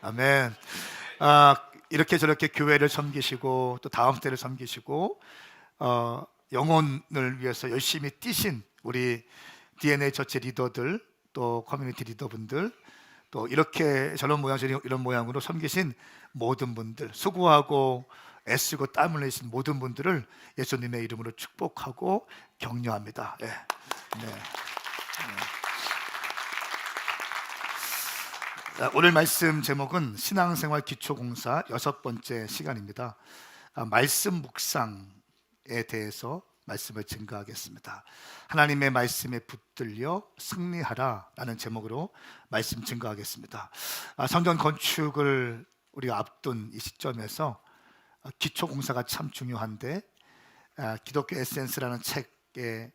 아멘. 이렇게 저렇게 교회를 섬기시고 또 다음 때를 섬기시고 영혼을 위해서 열심히 뛰신 우리 DNA 처치 리더들, 또 커뮤니티 리더분들, 또 이렇게 저런 모양 이런 모양으로 섬기신 모든 분들, 수고하고 애쓰고 땀을 내신 모든 분들을 예수님의 이름으로 축복하고 격려합니다. 네. 네. 오늘 말씀 제목은 신앙생활 기초공사 6번째 시간입니다. 말씀 묵상에 대해서 말씀을 증거하겠습니다. 하나님의 말씀에 붙들려 승리하라 라는 제목으로 말씀 증거하겠습니다. 성전 건축을 우리가 앞둔 이 시점에서 기초공사가 참 중요한데, 기독교 에센스라는 책의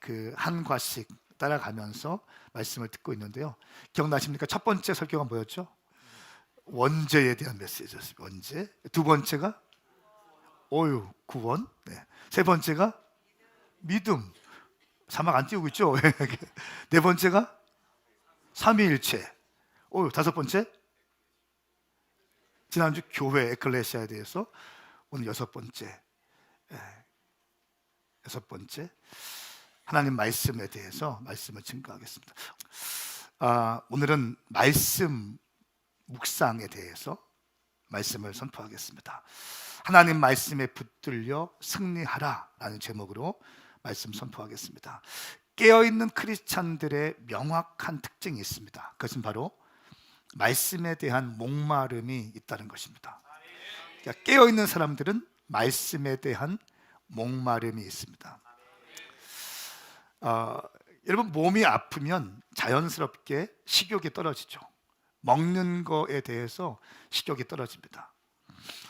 그 한 과씩 따라가면서 말씀을 듣고 있는데요. 기억나십니까? 첫 번째 설교가 뭐였죠? 원죄에 대한 메시지였습니다. 원죄. 두 번째가 구원. 네. 세 번째가 믿음. 자막 안 띄우고 있죠? 네 번째가 삼위일체. 다섯 번째 지난주 교회 에클레시아에 대해서, 오늘 여섯 번째 하나님 말씀에 대해서 말씀을 증거하겠습니다. 오늘은 말씀 묵상에 대해서 말씀을 선포하겠습니다. 하나님 말씀에 붙들려 승리하라 라는 제목으로 말씀 선포하겠습니다. 깨어있는 크리스찬들의 명확한 특징이 있습니다. 그것은 바로 말씀에 대한 목마름이 있다는 것입니다. 그러니까 깨어있는 사람들은 말씀에 대한 목마름이 있습니다. 여러분, 몸이 아프면 자연스럽게 식욕이 떨어지죠. 먹는 거에 대해서 식욕이 떨어집니다.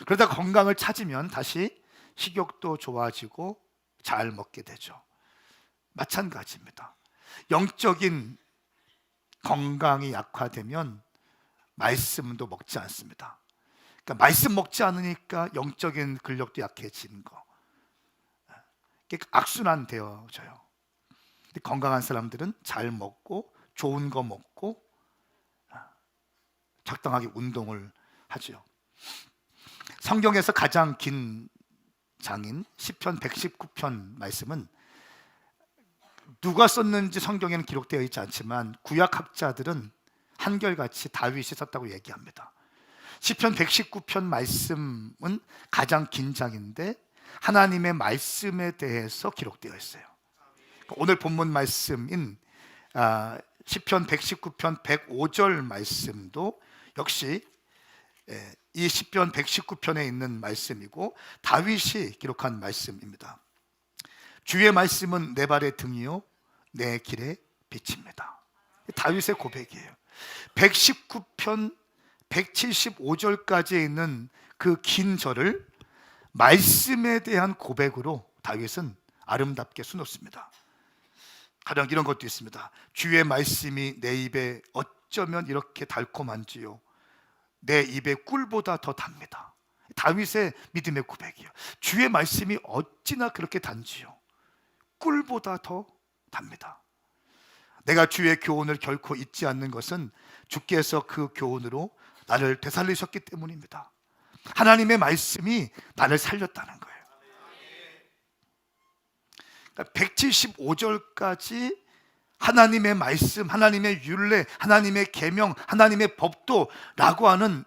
그러다 건강을 찾으면 다시 식욕도 좋아지고 잘 먹게 되죠. 마찬가지입니다. 영적인 건강이 약화되면 말씀도 먹지 않습니다. 그러니까 말씀 먹지 않으니까 영적인 근력도 약해지는 거, 악순환 되어져요. 건강한 사람들은 잘 먹고 좋은 거 먹고 적당하게 운동을 하죠. 성경에서 가장 긴 장인 시편 119편 말씀은 누가 썼는지 성경에는 기록되어 있지 않지만 구약학자들은 한결같이 다윗이 썼다고 얘기합니다. 시편 119편 말씀은 가장 긴 장인데 하나님의 말씀에 대해서 기록되어 있어요. 오늘 본문 말씀인 시편 119편 105절 말씀도 역시 이 시편 119편에 있는 말씀이고 다윗이 기록한 말씀입니다. 주의 말씀은 내 발의 등이요 내 길의 빛입니다. 다윗의 고백이에요. 119편 175절까지 있는 그 긴 절을 말씀에 대한 고백으로 다윗은 아름답게 수놓습니다. 가령 이런 것도 있습니다. 주의 말씀이 내 입에 어쩌면 이렇게 달콤한지요 내 입에 꿀보다 더 답니다. 다윗의 믿음의 고백이요. 주의 말씀이 어찌나 그렇게 단지요 꿀보다 더 답니다. 내가 주의 교훈을 결코 잊지 않는 것은 주께서 그 교훈으로 나를 되살리셨기 때문입니다. 하나님의 말씀이 나를 살렸다는 거예요. 175절까지 하나님의 말씀, 하나님의 율례, 하나님의 계명, 하나님의 법도라고 하는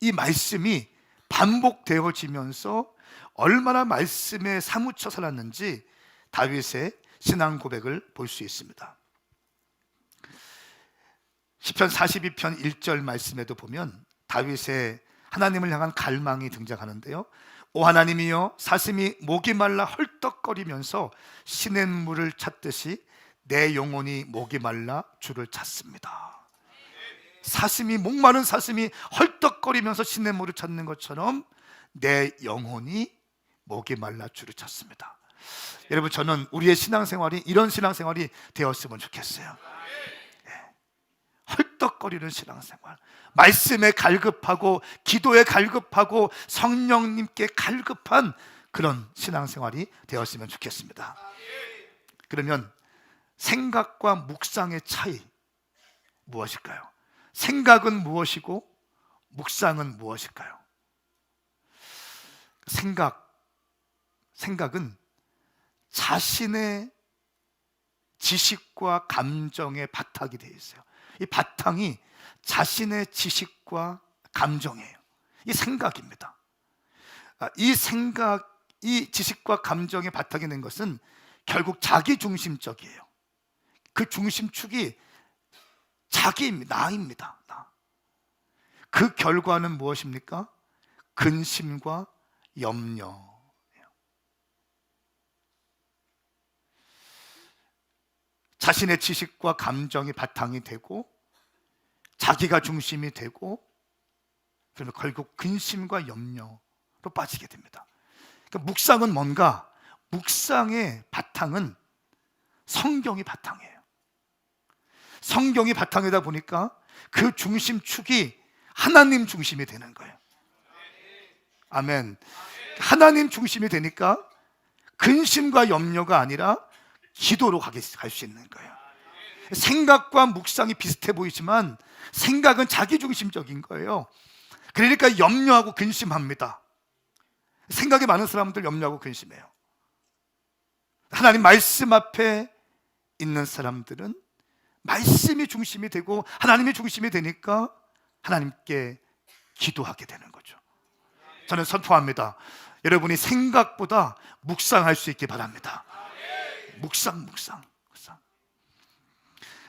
이 말씀이 반복되어지면서 얼마나 말씀에 사무쳐 살았는지 다윗의 신앙 고백을 볼 수 있습니다. 시편 42편 1절 말씀에도 보면 다윗의 하나님을 향한 갈망이 등장하는데요. 오 하나님이여, 사슴이 목이 말라 헐떡거리면서 시냇물을 찾듯이 내 영혼이 목이 말라 주를 찾습니다. 사슴이, 목마른 사슴이 헐떡거리면서 시냇물을 찾는 것처럼 내 영혼이 목이 말라 주를 찾습니다. 여러분, 저는 우리의 신앙생활이 이런 신앙생활이 되었으면 좋겠어요. 헐떡거리는 신앙생활, 말씀에 갈급하고 기도에 갈급하고 성령님께 갈급한 그런 신앙생활이 되었으면 좋겠습니다. 그러면 생각과 묵상의 차이 무엇일까요? 생각은 무엇이고 묵상은 무엇일까요? 생각은 자신의 지식과 감정에 바탕이 되어 있어요. 이 바탕이 자신의 지식과 감정이에요. 이 생각입니다. 이 지식과 감정에 바탕이 된 것은 결국 자기중심적이에요. 그 중심축이 자기입니다. 나입니다. 나. 그 결과는 무엇입니까? 근심과 염려. 자신의 지식과 감정이 바탕이 되고 자기가 중심이 되고, 그러면 결국 근심과 염려로 빠지게 됩니다. 그러니까 묵상은 뭔가? 묵상의 바탕은 성경이 바탕이에요. 성경이 바탕이다 보니까 그 중심축이 하나님 중심이 되는 거예요. 아멘. 하나님 중심이 되니까 근심과 염려가 아니라 기도로 갈 수 있는 거예요. 생각과 묵상이 비슷해 보이지만 생각은 자기중심적인 거예요. 그러니까 염려하고 근심합니다. 생각이 많은 사람들 염려하고 근심해요. 하나님 말씀 앞에 있는 사람들은 말씀이 중심이 되고 하나님이 중심이 되니까 하나님께 기도하게 되는 거죠. 저는 선포합니다. 여러분이 생각보다 묵상할 수 있기 바랍니다. 묵상.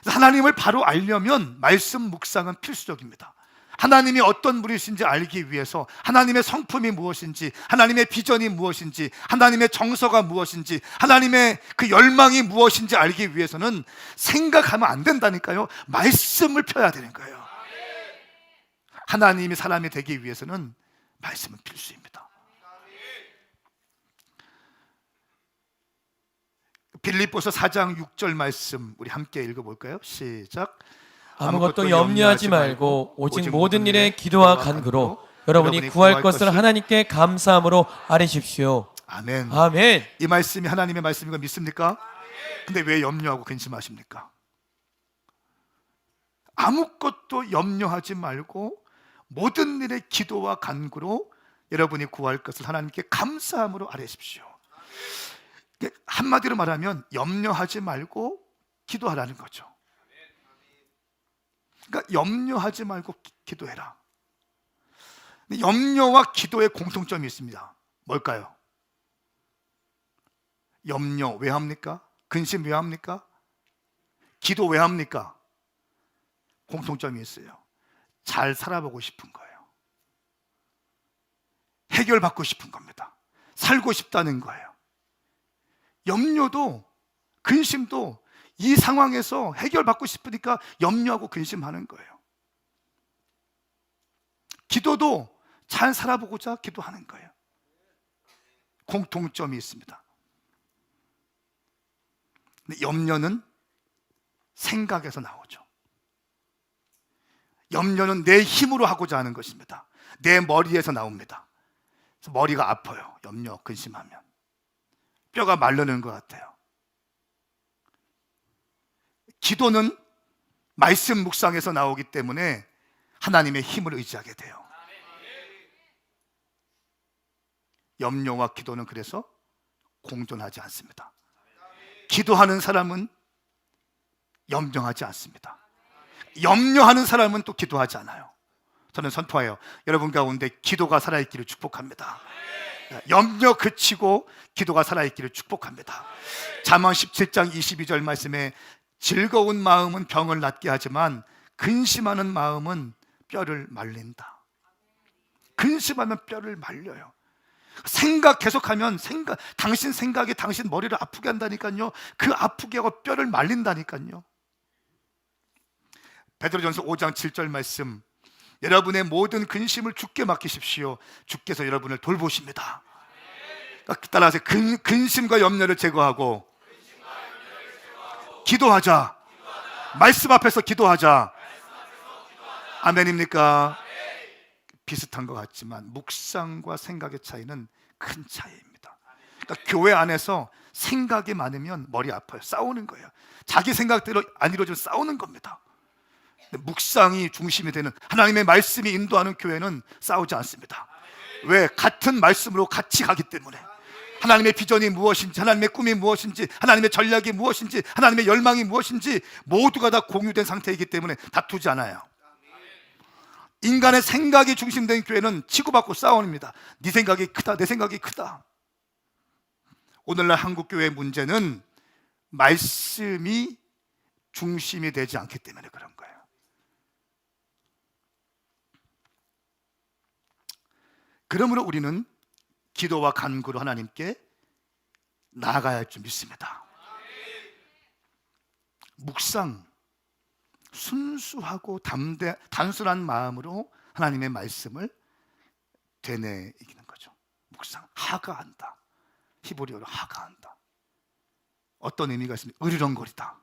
하나님을 바로 알려면 말씀 묵상은 필수적입니다. 하나님이 어떤 분이신지 알기 위해서, 하나님의 성품이 무엇인지, 하나님의 비전이 무엇인지, 하나님의 정서가 무엇인지, 하나님의 그 열망이 무엇인지 알기 위해서는 생각하면 안 된다니까요. 말씀을 펴야 되는 거예요. 하나님이 사람이 되기 위해서는 말씀은 필수입니다. 빌립보서 4장 6절 말씀 우리 함께 읽어볼까요? 시작. 아무것도 염려하지 말고 오직 모든 일에 기도와 간구로 여러분이 구할 것을 하나님께 감사함으로 아뢰십시오. 아멘. 아멘. 이 말씀이 하나님의 말씀인 거 믿습니까? 근데 왜 염려하고 근심하십니까? 아무것도 염려하지 말고 모든 일에 기도와 간구로 여러분이 구할 것을 하나님께 감사함으로 아뢰십시오. 한마디로 말하면 염려하지 말고 기도하라는 거죠. 그러니까 염려하지 말고 기도해라. 염려와 기도의 공통점이 있습니다. 뭘까요? 염려 왜 합니까? 근심 왜 합니까? 기도 왜 합니까? 공통점이 있어요. 잘 살아보고 싶은 거예요. 해결받고 싶은 겁니다. 살고 싶다는 거예요. 염려도 근심도 이 상황에서 해결받고 싶으니까 염려하고 근심하는 거예요. 기도도 잘 살아보고자 기도하는 거예요. 공통점이 있습니다. 근데 염려는 생각에서 나오죠. 염려는 내 힘으로 하고자 하는 것입니다. 내 머리에서 나옵니다. 그래서 머리가 아파요. 염려, 근심하면 뼈가 마르는 것 같아요. 기도는 말씀 묵상에서 나오기 때문에 하나님의 힘을 의지하게 돼요. 염려와 기도는 그래서 공존하지 않습니다. 기도하는 사람은 염려하지 않습니다. 염려하는 사람은 또 기도하지 않아요. 저는 선포해요. 여러분 가운데 기도가 살아있기를 축복합니다. 염려 그치고 기도가 살아있기를 축복합니다. 잠언 17장 22절 말씀에 즐거운 마음은 병을 낫게 하지만 근심하는 마음은 뼈를 말린다. 근심하면 뼈를 말려요. 생각 계속하면 당신 생각이 당신 머리를 아프게 한다니까요. 그 아프게 하고 뼈를 말린다니까요. 베드로전서 5장 7절 말씀, 여러분의 모든 근심을 주께 맡기십시오. 주께서 여러분을 돌보십니다. 따라서 근심과 염려를 제거하고 기도하자. 말씀 앞에서 기도하자. 아멘입니까? 비슷한 것 같지만 묵상과 생각의 차이는 큰 차이입니다. 그러니까 교회 안에서 생각이 많으면 머리 아파요. 싸우는 거예요. 자기 생각대로 안 이루어지면 싸우는 겁니다. 묵상이 중심이 되는 하나님의 말씀이 인도하는 교회는 싸우지 않습니다. 왜? 같은 말씀으로 같이 가기 때문에. 하나님의 비전이 무엇인지, 하나님의 꿈이 무엇인지, 하나님의 전략이 무엇인지, 하나님의 열망이 무엇인지 모두가 다 공유된 상태이기 때문에 다투지 않아요. 인간의 생각이 중심된 교회는 치고받고 싸웁니다. 네 생각이 크다, 내 생각이 크다. 오늘날 한국교회의 문제는 말씀이 중심이 되지 않기 때문에 그런 거예요. 그러므로 우리는 기도와 간구로 하나님께 나아가야 할 줄 믿습니다. 묵상, 순수하고 단순한 마음으로 하나님의 말씀을 되뇌이기는 거죠. 묵상, 하가한다. 히브리어로 하가한다. 어떤 의미가 있습니까? 으르렁거리다.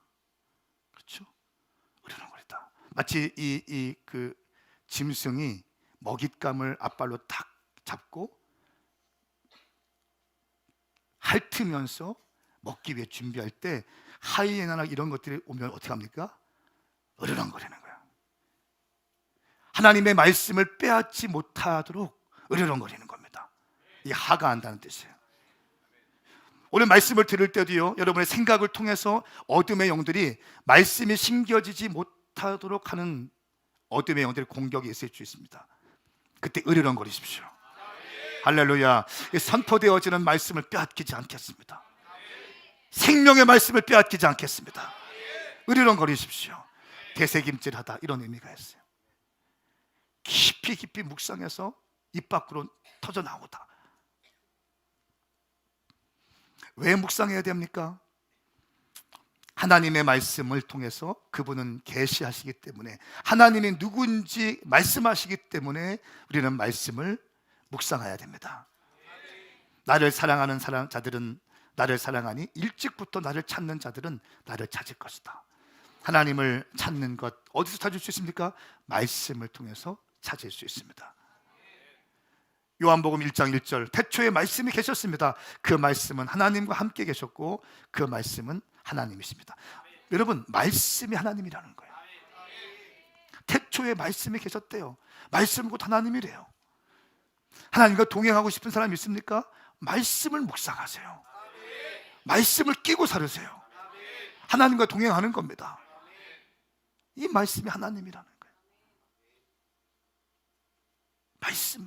그렇죠? 으르렁거리다. 마치 그 짐승이 먹잇감을 앞발로 탁 잡고 핥으면서 먹기 위해 준비할 때 하이에나나 이런 것들이 오면 어떻게 합니까? 으르렁거리는 거예요. 하나님의 말씀을 빼앗지 못하도록 으르렁거리는 겁니다. 이 하가한다는 뜻이에요. 오늘 말씀을 들을 때도요, 여러분의 생각을 통해서 어둠의 영들이 말씀이 심겨지지 못하도록 하는 어둠의 영들의 공격이 있을 수 있습니다. 그때 으르렁거리십시오. 할렐루야. 선포되어지는 말씀을 빼앗기지 않겠습니다. 생명의 말씀을 빼앗기지 않겠습니다. 으르렁거리십시오. 대새김질하다, 이런 의미가 있어요. 깊이 깊이 묵상해서 입 밖으로 터져 나오다. 왜 묵상해야 됩니까? 하나님의 말씀을 통해서 그분은 계시하시기 때문에, 하나님이 누구인지 말씀하시기 때문에 우리는 말씀을 묵상해야 됩니다. 나를 사랑하는 자들은 나를 사랑하니 일찍부터 나를 찾는 자들은 나를 찾을 것이다. 하나님을 찾는 것 어디서 찾을 수 있습니까? 말씀을 통해서 찾을 수 있습니다. 요한복음 1장 1절, 태초에 말씀이 계셨습니다. 그 말씀은 하나님과 함께 계셨고 그 말씀은 하나님이십니다. 여러분, 말씀이 하나님이라는 거예요. 태초에 말씀이 계셨대요. 말씀은 곧 하나님이래요. 하나님과 동행하고 싶은 사람이 있습니까? 말씀을 묵상하세요. 말씀을 끼고 살으세요. 하나님과 동행하는 겁니다. 이 말씀이 하나님이라는 거예요. 말씀.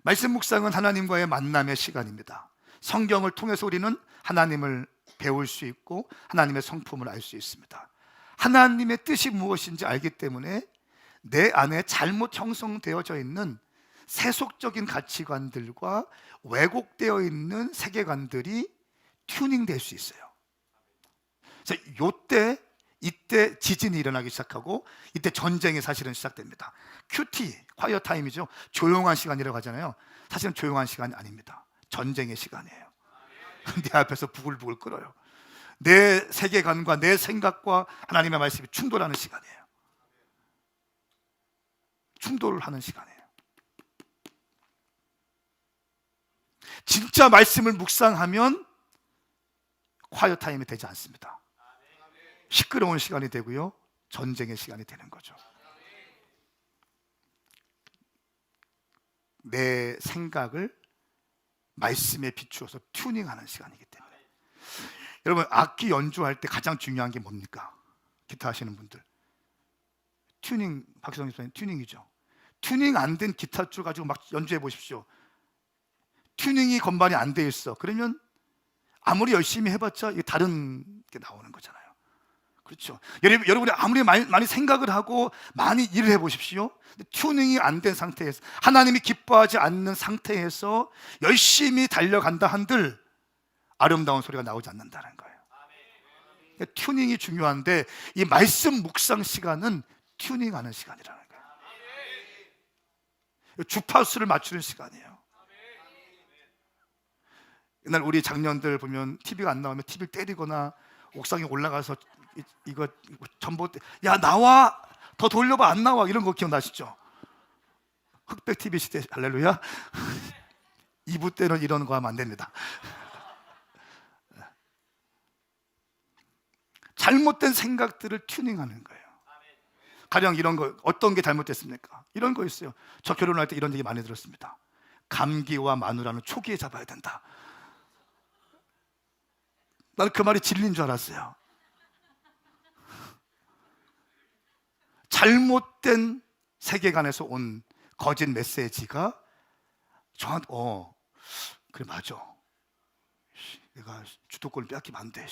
말씀 묵상은 하나님과의 만남의 시간입니다. 성경을 통해서 우리는 하나님을 배울 수 있고 하나님의 성품을 알 수 있습니다. 하나님의 뜻이 무엇인지 알기 때문에 내 안에 잘못 형성되어져 있는 세속적인 가치관들과 왜곡되어 있는 세계관들이 튜닝될 수 있어요. 이때 지진이 일어나기 시작하고 이때 전쟁이 사실은 시작됩니다. QT, quiet time이죠. 조용한 시간이라고 하잖아요. 사실은 조용한 시간이 아닙니다. 전쟁의 시간이에요. 내 앞에서 부글부글 끓어요. 내 세계관과 내 생각과 하나님의 말씀이 충돌하는 시간이에요. 충돌을 하는 시간이에요. 진짜 말씀을 묵상하면 quiet time이 되지 않습니다. 시끄러운 시간이 되고요, 전쟁의 시간이 되는 거죠. 내 생각을 말씀에 비추어서 튜닝하는 시간이기 때문에. 여러분, 악기 연주할 때 가장 중요한 게 뭡니까? 기타 하시는 분들, 튜닝, 박수성 집사님 튜닝이죠. 튜닝 안 된 기타줄 가지고 막 연주해 보십시오. 튜닝이 건반이 안 돼 있어. 그러면 아무리 열심히 해봤자 이게 다른 게 나오는 거잖아요. 그렇죠. 여러분이 아무리 많이 생각을 하고 많이 일을 해보십시오. 튜닝이 안 된 상태에서, 하나님이 기뻐하지 않는 상태에서 열심히 달려간다 한들 아름다운 소리가 나오지 않는다는 거예요. 그러니까 튜닝이 중요한데 이 말씀 묵상 시간은 튜닝하는 시간이라는 거예요. 주파수를 맞추는 시간이에요. 옛날 우리 장년들 보면 TV가 안 나오면 TV를 때리거나 옥상에 올라가서 이거 전봇, 야 나와, 더 돌려봐, 안 나와, 이런 거 기억나시죠? 흑백 TV 시대, 할렐루야. 2부 때는 이런 거 하면 안 됩니다. 잘못된 생각들을 튜닝하는 거예요. 가령 이런 거, 어떤 게 잘못됐습니까? 이런 거 있어요. 저 결혼할 때 이런 얘기 많이 들었습니다. 감기와 마누라는 초기에 잡아야 된다. 나는 그 말이 진리인 줄 알았어요. 잘못된 세계관에서 온 거짓 메시지가 저한테 그래 맞아. 내가 주도권을 뺏기면 안 돼.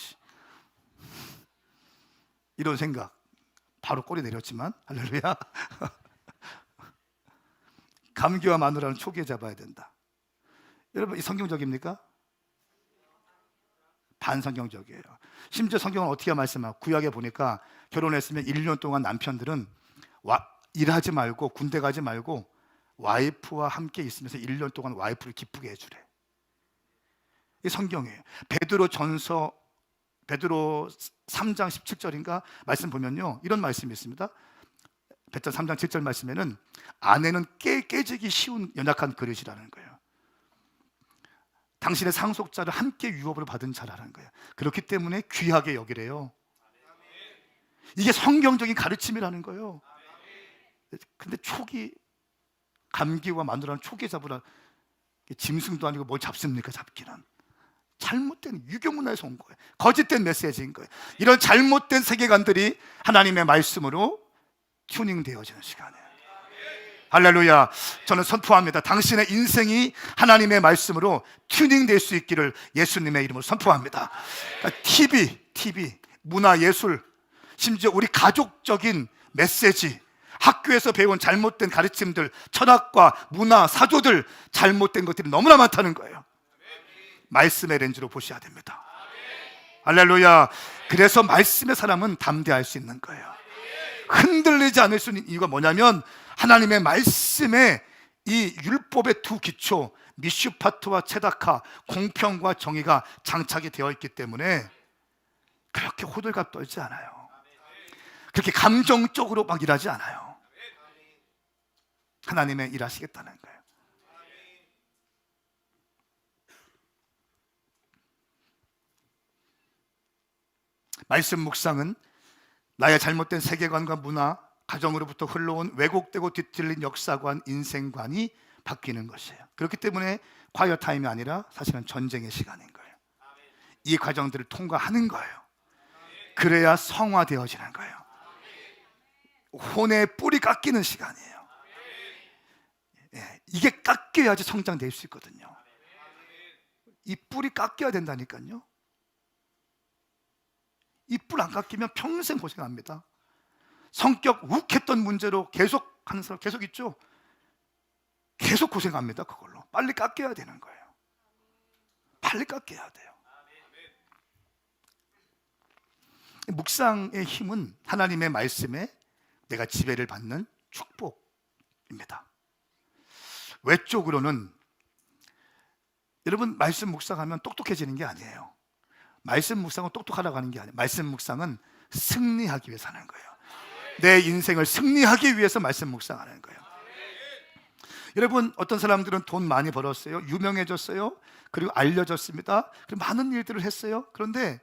이런 생각 바로 꼬리 내렸지만 할렐루야. 감기와 마누라는 초기에 잡아야 된다. 여러분 이 성경적입니까? 반성경적이에요. 심지어 성경은 어떻게 말씀하고 구약에 보니까 결혼했으면 1년 동안 남편들은 일하지 말고 군대 가지 말고 와이프와 함께 있으면서 1년 동안 와이프를 기쁘게 해주래. 이 성경이에요. 베드로 3장 17절인가 말씀 보면요 이런 말씀이 있습니다. 베드로 3장 7절 말씀에는 아내는 깨지기 쉬운 연약한 그릇이라는 거예요. 당신의 상속자를 함께 유업으로 받은 자라는 거예요. 그렇기 때문에 귀하게 여기래요. 이게 성경적인 가르침이라는 거예요. 근데 초기 감기와 마누라는 초기에 잡으라. 짐승도 아니고 뭘 잡습니까? 잡기는 잘못된 유교문화에서 온 거예요. 거짓된 메시지인 거예요. 이런 잘못된 세계관들이 하나님의 말씀으로 튜닝되어지는 시간이에요. 할렐루야. 저는 선포합니다. 당신의 인생이 하나님의 말씀으로 튜닝될 수 있기를 예수님의 이름으로 선포합니다. 그러니까 TV, 문화, 예술, 심지어 우리 가족적인 메시지, 학교에서 배운 잘못된 가르침들, 철학과 문화, 사조들, 잘못된 것들이 너무나 많다는 거예요. 말씀의 렌즈로 보셔야 됩니다. 할렐루야. 그래서 말씀의 사람은 담대할 수 있는 거예요. 흔들리지 않을 수 있는 이유가 뭐냐면 하나님의 말씀에 이 율법의 두 기초 미슈파트와 체다카, 공평과 정의가 장착이 되어 있기 때문에 그렇게 호들갑 떨지 않아요. 그렇게 감정적으로 막 일하지 않아요. 하나님의 일하시겠다는 거예요. 말씀 묵상은 나의 잘못된 세계관과 문화, 가정으로부터 흘러온 왜곡되고 뒤틀린 역사관, 인생관이 바뀌는 것이에요. 그렇기 때문에 콰이어 타임이 아니라 사실은 전쟁의 시간인 거예요. 이 과정들을 통과하는 거예요. 그래야 성화되어지는 거예요. 혼의 뿌리 깎이는 시간이에요. 이게 깎여야지 성장될 수 있거든요. 이 뿌리 깎여야 된다니까요. 이 뿔 안 깎이면 평생 고생합니다. 성격 욱했던 문제로 계속 하는 사람 계속 있죠. 계속 고생합니다. 그걸로 빨리 깎여야 되는 거예요. 빨리 깎여야 돼요. 묵상의 힘은 하나님의 말씀에 내가 지배를 받는 축복입니다. 외적으로는 여러분 말씀 묵상하면 똑똑해지는 게 아니에요. 말씀 묵상은 똑똑하라고 하는 게 아니에요. 말씀 묵상은 승리하기 위해서 하는 거예요. 내 인생을 승리하기 위해서 말씀 묵상하는 거예요. 여러분 어떤 사람들은 돈 많이 벌었어요. 유명해졌어요. 그리고 알려졌습니다. 그리고 많은 일들을 했어요. 그런데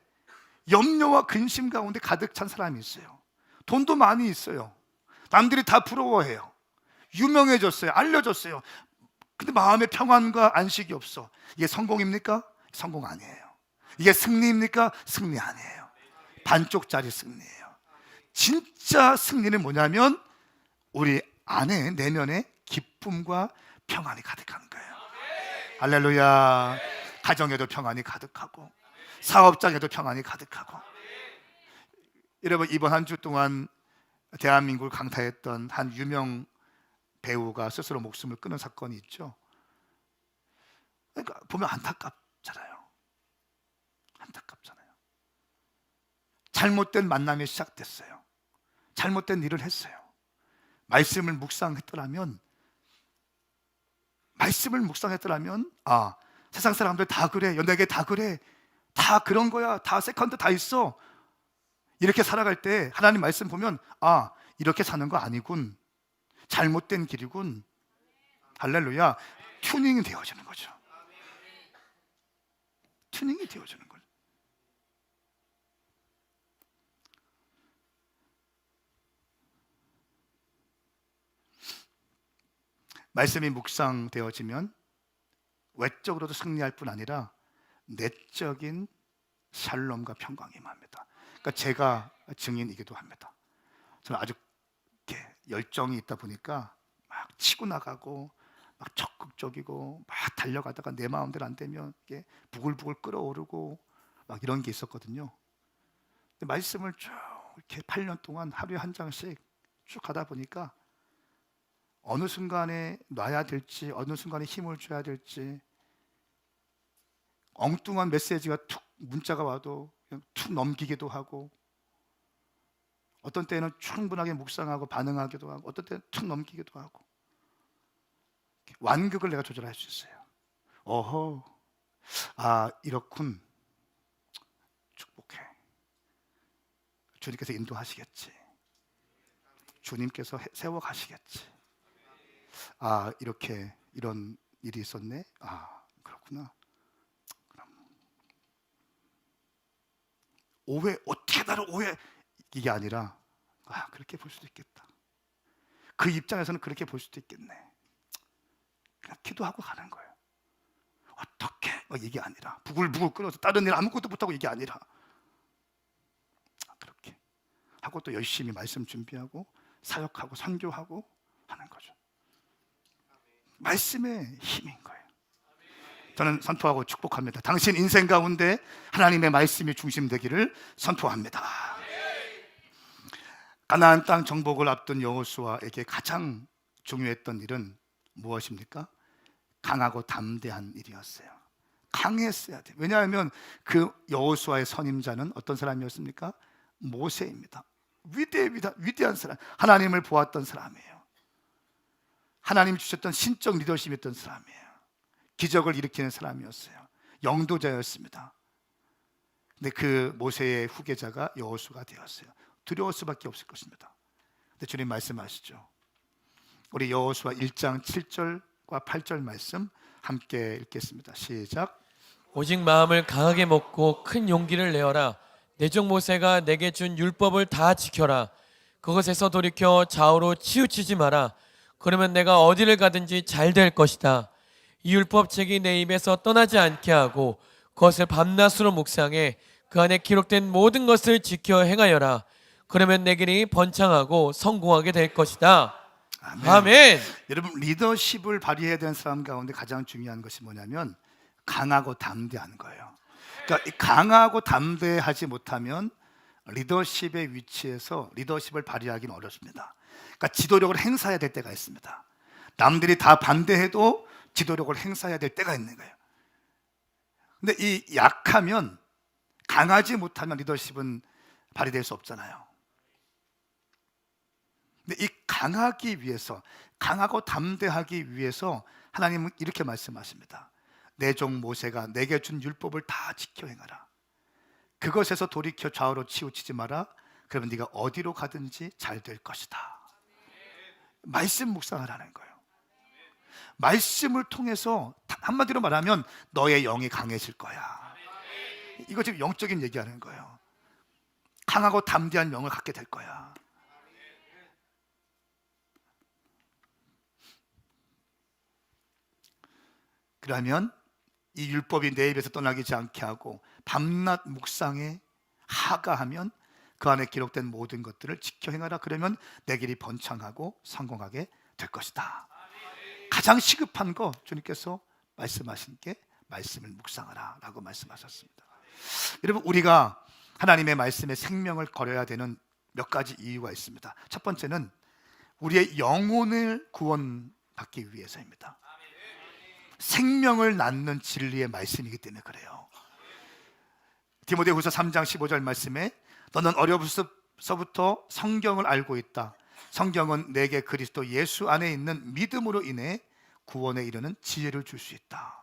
염려와 근심 가운데 가득 찬 사람이 있어요. 돈도 많이 있어요. 남들이 다 부러워해요. 유명해졌어요. 알려졌어요. 근데 마음의 평안과 안식이 없어. 이게 성공입니까? 성공 아니에요. 이게 승리입니까? 승리 아니에요. 반쪽짜리 승리예요. 진짜 승리는 뭐냐면 우리 안에 내면에 기쁨과 평안이 가득한 거예요. 할렐루야. 가정에도 평안이 가득하고 사업장에도 평안이 가득하고. 여러분 이번 한 주 동안 대한민국을 강타했던 한 유명 배우가 스스로 목숨을 끊은 사건이 있죠. 그러니까 보면 안타깝잖아요. 안타깝잖아요. 잘못된 만남이 시작됐어요. 잘못된 일을 했어요. 말씀을 묵상했더라면 세상 사람들 다 그래, 연예계 다 그래, 다 그런 거야, 다 세컨드 다 있어. 이렇게 살아갈 때 하나님 말씀 보면 이렇게 사는 거 아니군, 잘못된 길이군. 할렐루야. 튜닝이 되어지는 거죠. 튜닝이 되어지는 거죠. 말씀이 묵상되어지면 외적으로도 승리할 뿐 아니라 내적인 샬롬과 평강이 임합니다. 그러니까 제가 증인이기도 합니다. 저는 아주 이렇게 열정이 있다 보니까 막 치고 나가고 막 적극적이고 막 달려가다가 내 마음대로 안 되면 이렇게 부글부글 끓어오르고 막 이런 게 있었거든요. 근데 말씀을 쭉 이렇게 8년 동안 하루에 한 장씩 쭉 가다 보니까 어느 순간에 놔야 될지, 어느 순간에 힘을 줘야 될지, 엉뚱한 메시지가 툭 문자가 와도 그냥 툭 넘기기도 하고, 어떤 때는 충분하게 묵상하고 반응하기도 하고, 어떤 때는 툭 넘기기도 하고, 완극을 내가 조절할 수 있어요. 어허, 아 이렇군, 축복해, 주님께서 인도하시겠지, 주님께서 세워가시겠지, 아 이렇게 이런 일이 있었네, 아 그렇구나. 그럼 오해, 어떻게 나를 오해, 이게 아니라 아 그렇게 볼 수도 있겠다, 그 입장에서는 그렇게 볼 수도 있겠네, 그냥 기도하고 가는 거예요. 어떻게 이게 아니라 부글부글 끓어서 다른 일 아무것도 못하고 이게 아니라 그렇게 하고 또 열심히 말씀 준비하고 사역하고 선교하고 하는 거죠. 말씀의 힘인 거예요. 저는 선포하고 축복합니다. 당신 인생 가운데 하나님의 말씀이 중심되기를 선포합니다. 가나안 땅 정복을 앞둔 여호수아에게 가장 중요했던 일은 무엇입니까? 강하고 담대한 일이었어요. 강했어야 돼요. 왜냐하면 그 여호수아의 선임자는 어떤 사람이었습니까? 모세입니다. 위대한 사람, 하나님을 보았던 사람이에요. 하나님 주셨던 신적 리더십이 있던 사람이에요. 기적을 일으키는 사람이었어요. 영도자였습니다. 근데 그 모세의 후계자가 여호수아가 되었어요. 두려울 수밖에 없을 것입니다. 근데 주님 말씀하시죠. 우리 여호수아 1장 7절과 8절 말씀 함께 읽겠습니다. 시작. 오직 마음을 강하게 먹고 큰 용기를 내어라. 내 종 모세가 내게 준 율법을 다 지켜라. 그것에서 돌이켜 좌우로 치우치지 마라. 그러면 내가 어디를 가든지 잘 될 것이다. 이 율법책이 내 입에서 떠나지 않게 하고 그것을 밤낮으로 묵상해 그 안에 기록된 모든 것을 지켜 행하여라. 그러면 내 길이 번창하고 성공하게 될 것이다. 아멘. 아멘. 여러분, 리더십을 발휘해야 되는 사람 가운데 가장 중요한 것이 뭐냐면 강하고 담대한 거예요. 그러니까 이 강하고 담대하지 못하면 리더십의 위치에서 리더십을 발휘하기는 어렵습니다. 그러니까 지도력을 행사해야 될 때가 있습니다. 남들이 다 반대해도 지도력을 행사해야 될 때가 있는 거예요. 근데 이 약하면, 강하지 못하면 리더십은 발휘될 수 없잖아요. 근데 이 강하기 위해서, 강하고 담대하기 위해서 하나님은 이렇게 말씀하십니다. 내 종 모세가 내게 준 율법을 다 지켜 행하라. 그것에서 돌이켜 좌우로 치우치지 마라. 그러면 네가 어디로 가든지 잘 될 것이다. 말씀 묵상하라는 거예요. 말씀을 통해서 한마디로 말하면 너의 영이 강해질 거야. 이거 지금 영적인 얘기하는 거예요. 강하고 담대한 영을 갖게 될 거야. 그러면 이 율법이 내 입에서 떠나지 않게 하고 밤낮 묵상에 하가하면 그 안에 기록된 모든 것들을 지켜 행하라. 그러면 내 길이 번창하고 성공하게 될 것이다. 가장 시급한 거 주님께서 말씀하신 게 말씀을 묵상하라 라고 말씀하셨습니다. 여러분, 우리가 하나님의 말씀에 생명을 걸어야 되는 몇 가지 이유가 있습니다. 첫 번째는 우리의 영혼을 구원받기 위해서입니다. 생명을 낳는 진리의 말씀이기 때문에 그래요. 디모데후서 3장 15절 말씀에 너는 어려서부터 성경을 알고 있다. 성경은 내게 그리스도 예수 안에 있는 믿음으로 인해 구원에 이르는 지혜를 줄 수 있다.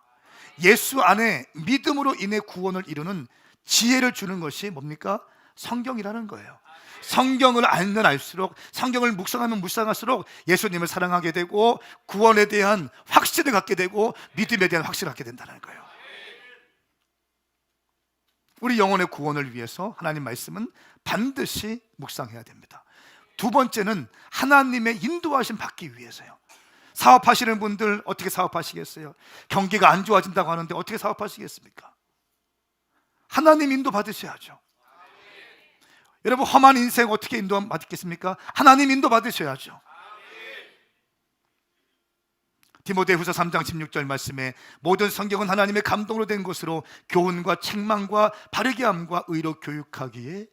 예수 안에 믿음으로 인해 구원을 이루는 지혜를 주는 것이 뭡니까? 성경이라는 거예요. 성경을 알면 알수록, 성경을 묵상하면 묵상할수록 예수님을 사랑하게 되고 구원에 대한 확신을 갖게 되고 믿음에 대한 확신을 갖게 된다는 거예요. 우리 영혼의 구원을 위해서 하나님 말씀은 반드시 묵상해야 됩니다. 두 번째는 하나님의 인도하심 받기 위해서요. 사업하시는 분들 어떻게 사업하시겠어요? 경기가 안 좋아진다고 하는데 어떻게 사업하시겠습니까? 하나님 인도 받으셔야죠. 여러분, 험한 인생 어떻게 인도 받겠습니까? 하나님 인도 받으셔야죠. 디모데후서 3장 16절 말씀에 모든 성경은 하나님의 감동으로 된 것으로 교훈과 책망과 바르게 함과 의로 교육하기에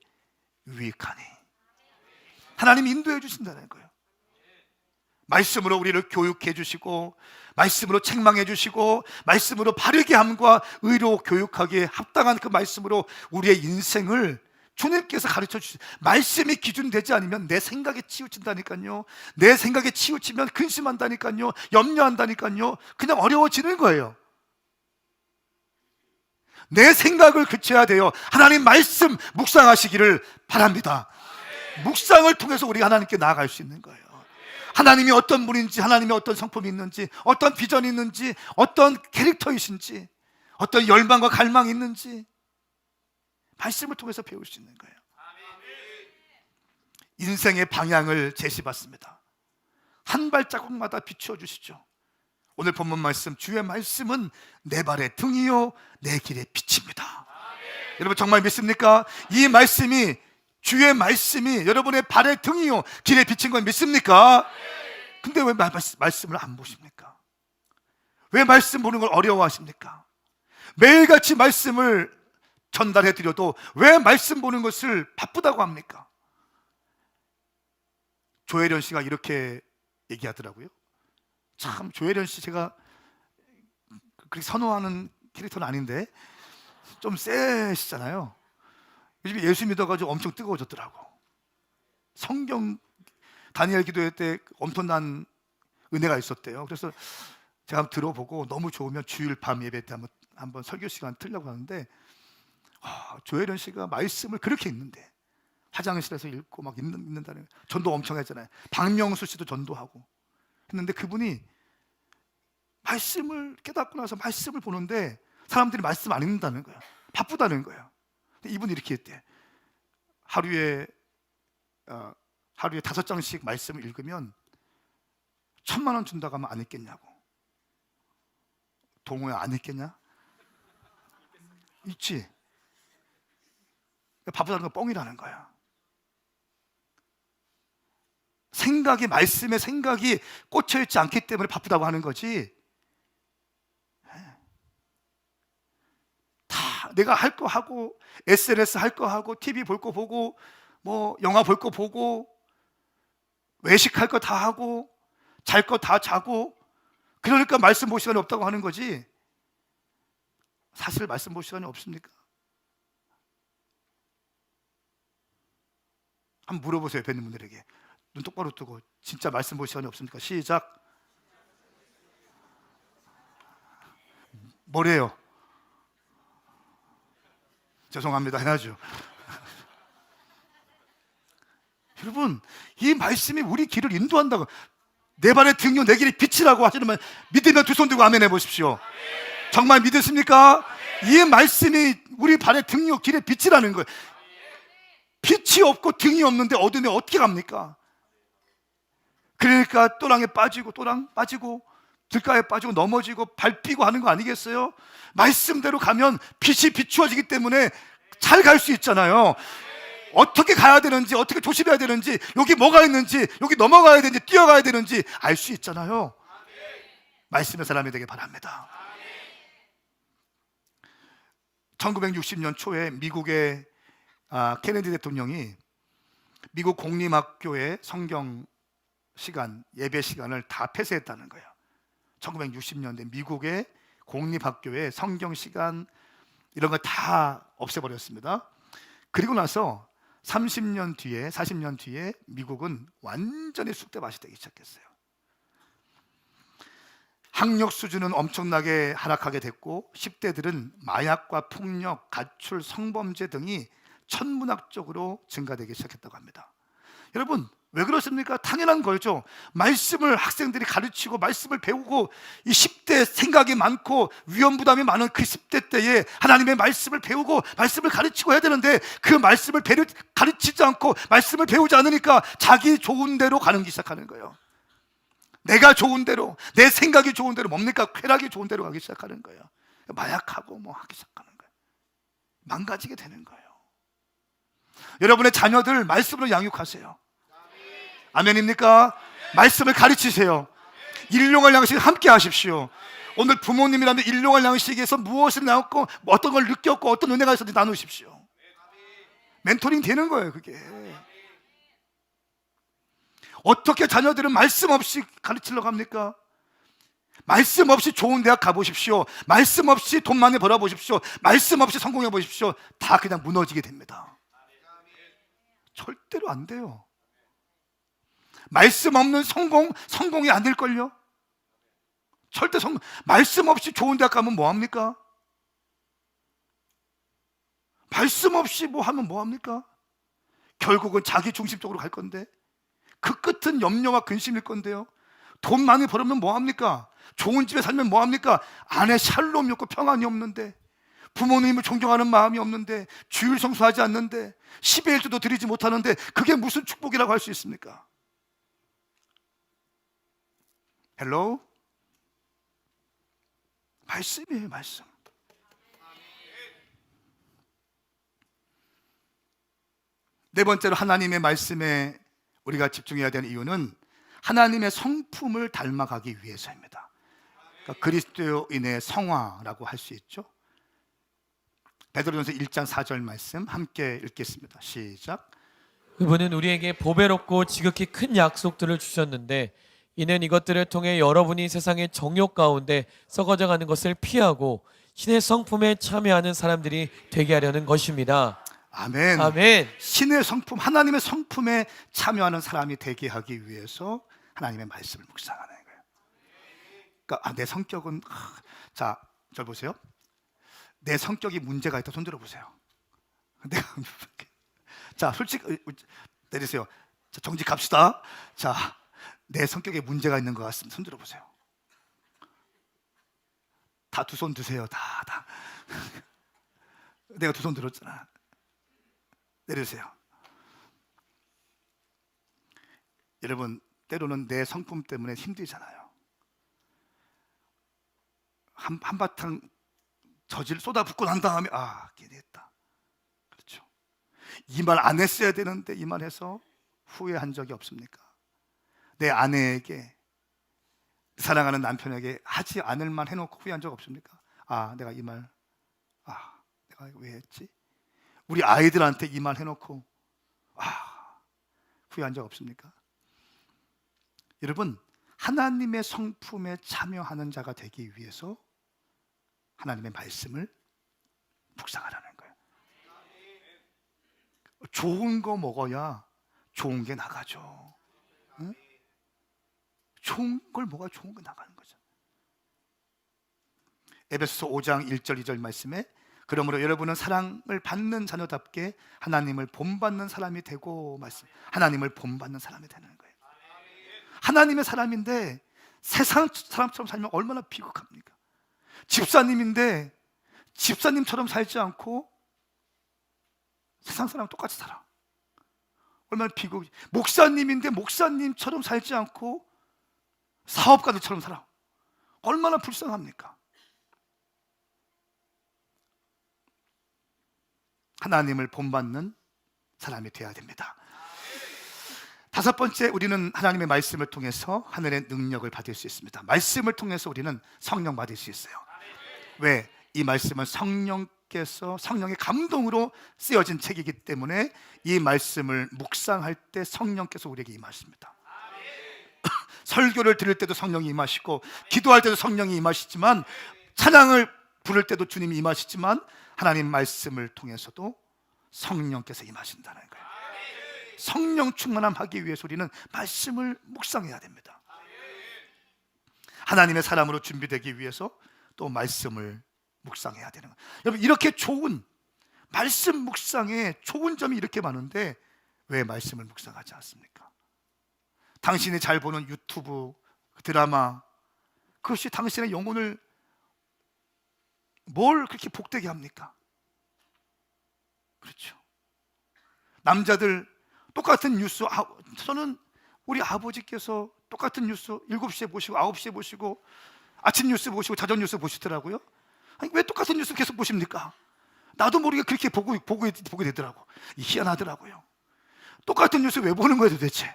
유익하니. 하나님 인도해 주신다는 거예요. 말씀으로 우리를 교육해 주시고, 말씀으로 책망해 주시고, 말씀으로 바르게 함과 의로 교육하기에 합당한 그 말씀으로 우리의 인생을 주님께서 가르쳐 주시죠. 말씀이 기준되지 않으면 내 생각에 치우친다니까요. 내 생각에 치우치면 근심한다니까요. 염려한다니까요. 그냥 어려워지는 거예요. 내 생각을 그쳐야 돼요. 하나님 말씀 묵상하시기를 바랍니다. 묵상을 통해서 우리가 하나님께 나아갈 수 있는 거예요. 하나님이 어떤 분인지, 하나님이 어떤 성품이 있는지, 어떤 비전이 있는지, 어떤 캐릭터이신지, 어떤 열망과 갈망이 있는지 말씀을 통해서 배울 수 있는 거예요. 인생의 방향을 제시받습니다. 한 발자국마다 비추어 주시죠. 오늘 본문 말씀, 주의 말씀은 내 발의 등이요 내 길의 빛입니다. 여러분 정말 믿습니까? 이 말씀이, 주의 말씀이 여러분의 발의 등이요 길의 빛인 건 믿습니까? 근데 왜 말씀을 안 보십니까? 왜 말씀 보는 걸 어려워하십니까? 매일같이 말씀을 전달해 드려도 왜 말씀 보는 것을 바쁘다고 합니까? 조혜련 씨가 이렇게 얘기하더라고요. 참, 조혜련 씨 제가 그렇게 선호하는 캐릭터는 아닌데 좀 세시잖아요. 요즘에 예수 믿어가지고 엄청 뜨거워졌더라고. 성경 다니엘 기도회 때 엄청난 은혜가 있었대요. 그래서 제가 한번 들어보고 너무 좋으면 주일 밤 예배 때 한번 설교 시간 틀려고 하는데, 조혜련 씨가 말씀을 그렇게 읽는데, 화장실에서 읽고 막 읽는다는, 전도 엄청 했잖아요. 박명수 씨도 전도하고 했는데 그분이 말씀을 깨닫고 나서 말씀을 보는데 사람들이 말씀 안 읽는다는 거야. 바쁘다는 거야. 근데 이분이 이렇게 했대. 하루에 5장씩 말씀을 읽으면 1,000만 원 준다고 하면 안 읽겠냐고. 동호야, 안 읽겠냐? 있지. 바쁘다는 건 뻥이라는 거야. 생각이, 말씀에 생각이 꽂혀있지 않기 때문에 바쁘다고 하는 거지. 다 내가 할 거 하고, SNS 할 거 하고, TV 볼 거 보고, 뭐 영화 볼 거 보고, 외식할 거 다 하고, 잘 거 다 자고, 그러니까 말씀 볼 시간이 없다고 하는 거지. 사실 말씀 볼 시간이 없습니까? 한번 물어보세요. 뵙는 분들에게. 눈 똑바로 뜨고 진짜 말씀 볼 시간이 없습니까? 시작. 뭐래요? 죄송합니다 해야죠. 여러분, 이 말씀이 우리 길을 인도한다고. 내 발의 등이요 내 길의 빛이라고 하시면 믿으면 두 손 들고 아멘 해보십시오. 정말 믿으십니까? 이 말씀이 우리 발의 등이요 길의 빛이라는 거예요. 빛이 없고 등이 없는데 어둠에 어떻게 갑니까? 그러니까 또랑에 빠지고 또랑 빠지고 들가에 빠지고 넘어지고 밟히고 하는 거 아니겠어요? 말씀대로 가면 빛이 비추어지기 때문에 잘 갈 수 있잖아요. 어떻게 가야 되는지, 어떻게 조심해야 되는지, 여기 뭐가 있는지, 여기 넘어가야 되는지, 뛰어가야 되는지 알 수 있잖아요. 말씀의 사람이 되길 바랍니다. 1960년 초에 미국의 케네디 대통령이 미국 공립학교의 성경 시간, 예배 시간을 다 폐쇄했다는 거예요. 1960년대 미국의 공립학교의 성경 시간 이런 거 다 없애버렸습니다. 그리고 나서 30년 뒤에, 40년 뒤에 미국은 완전히 쑥대밭이 되기 시작했어요. 학력 수준은 엄청나게 하락하게 됐고 10대들은 마약과 폭력, 가출, 성범죄 등이 천문학적으로 증가되기 시작했다고 합니다. 여러분, 왜 그렇습니까? 당연한 거죠. 말씀을 학생들이 가르치고 말씀을 배우고 이 10대 생각이 많고 위험 부담이 많은 그 10대 때에 하나님의 말씀을 배우고 말씀을 가르치고 해야 되는데 그 말씀을 가르치지 않고 말씀을 배우지 않으니까 자기 좋은 대로 가는 기 시작하는 거예요. 내가 좋은 대로, 내 생각이 좋은 대로, 뭡니까? 쾌락이 좋은 대로 가기 시작하는 거예요. 마약하고 뭐 하기 시작하는 거예요. 망가지게 되는 거예요. 여러분의 자녀들 말씀으로 양육하세요. 아멘입니까? 말씀을 가르치세요. 일용할 양식 함께 하십시오. 오늘 부모님이라면 일용할 양식에서 무엇을 나왔고 어떤 걸 느꼈고 어떤 은혜가 있었는지 나누십시오. 멘토링 되는 거예요, 그게. 어떻게 자녀들은 말씀 없이 가르치려고 합니까? 말씀 없이 좋은 대학 가보십시오. 말씀 없이 돈 많이 벌어보십시오. 말씀 없이 성공해 보십시오. 다 그냥 무너지게 됩니다. 절대로 안 돼요. 말씀 없는 성공이 안 될걸요? 절대 말씀 없이 좋은 대학 가면 뭐합니까? 말씀 없이 뭐 하면 뭐합니까? 결국은 자기 중심적으로 갈 건데, 그 끝은 염려와 근심일 건데요. 돈 많이 벌으면 뭐합니까? 좋은 집에 살면 뭐합니까? 안에 샬롬이 없고 평안이 없는데, 부모님을 존경하는 마음이 없는데, 주일 성수하지 않는데, 10의 1조도 드리지 못하는데, 그게 무슨 축복이라고 할 수 있습니까? 헬로? 말씀이에요, 말씀. 네 번째로 하나님의 말씀에 우리가 집중해야 되는 이유는 하나님의 성품을 닮아가기 위해서입니다. 그러니까 그리스도인의 성화라고 할 수 있죠. 베드로전서 1장 4절 말씀 함께 읽겠습니다. 시작. 그분은 우리에게 보배롭고 지극히 큰 약속들을 주셨는데 이는 이것들을 통해 여러분이 세상의 정욕 가운데 썩어져 가는 것을 피하고 신의 성품에 참여하는 사람들이 되게 하려는 것입니다. 아멘. 아멘. 신의 성품, 하나님의 성품에 참여하는 사람이 되게 하기 위해서 하나님의 말씀을 묵상하는 거예요. 그러니까 내 성격은 자, 저 보세요. 내 성격이 문제가 있다. 손 들어보세요. 내가 자, 솔직히 내리세요. 자, 정직합시다. 자, 내 성격에 문제가 있는 것 같습니다. 손 들어보세요. 다 두 손 드세요. 다. 내가 두 손 들었잖아. 내리세요. 여러분, 때로는 내 성품 때문에 힘들잖아요. 한바탕 저질 쏟아붓고 난 다음에 괜히 했다. 그렇죠. 이 말 안 했어야 되는데 이 말 해서 후회한 적이 없습니까? 내 아내에게, 사랑하는 남편에게 하지 않을 말 해놓고 후회한 적 없습니까? 내가 이 말, 내가 왜 했지? 우리 아이들한테 이 말 해놓고 후회한 적 없습니까? 여러분, 하나님의 성품에 참여하는 자가 되기 위해서 하나님의 말씀을 묵상하라는 거예요. 좋은 거 먹어야 좋은 게 나가죠. 응? 좋은 걸 먹어야 좋은 게 나가는 거죠. 에베소서 5장 1절 2절 말씀에 그러므로 여러분은 사랑을 받는 자녀답게 하나님을 본받는 사람이 되고 말씀. 하나님을 본받는 사람이 되는 거예요. 하나님의 사람인데 세상 사람처럼 살면 얼마나 비극합니까? 집사님인데 집사님처럼 살지 않고 세상 사람 똑같이 살아. 얼마나 비극. 목사님인데 목사님처럼 살지 않고 사업가들처럼 살아. 얼마나 불쌍합니까? 하나님을 본받는 사람이 되어야 됩니다. 다섯 번째, 우리는 하나님의 말씀을 통해서 하늘의 능력을 받을 수 있습니다. 말씀을 통해서 우리는 성령 받을 수 있어요. 왜? 이 말씀은 성령의 감동으로 쓰여진 책이기 때문에 이 말씀을 묵상할 때 성령께서 우리에게 임하십니다. 설교를 들을 때도 성령이 임하시고 기도할 때도 성령이 임하시지만 찬양을 부를 때도 주님이 임하시지만 하나님 말씀을 통해서도 성령께서 임하신다는 거예요. 성령 충만함 하기 위해서 우리는 말씀을 묵상해야 됩니다. 하나님의 사람으로 준비되기 위해서 또 말씀을 묵상해야 되는 거예요. 여러분, 이렇게 좋은 말씀 묵상에 좋은 점이 이렇게 많은데 왜 말씀을 묵상하지 않습니까? 당신이 잘 보는 유튜브, 드라마, 그것이 당신의 영혼을 뭘 그렇게 복되게 합니까? 그렇죠. 남자들 똑같은 뉴스, 저는 우리 아버지께서 똑같은 뉴스 7시에 보시고 9시에 보시고 아침 뉴스 보시고 자정 뉴스 보시더라고요. 아니, 왜 똑같은 뉴스 계속 보십니까? 나도 모르게 그렇게 보게 되더라고. 희한하더라고요. 똑같은 뉴스 왜 보는 거예요 도대체?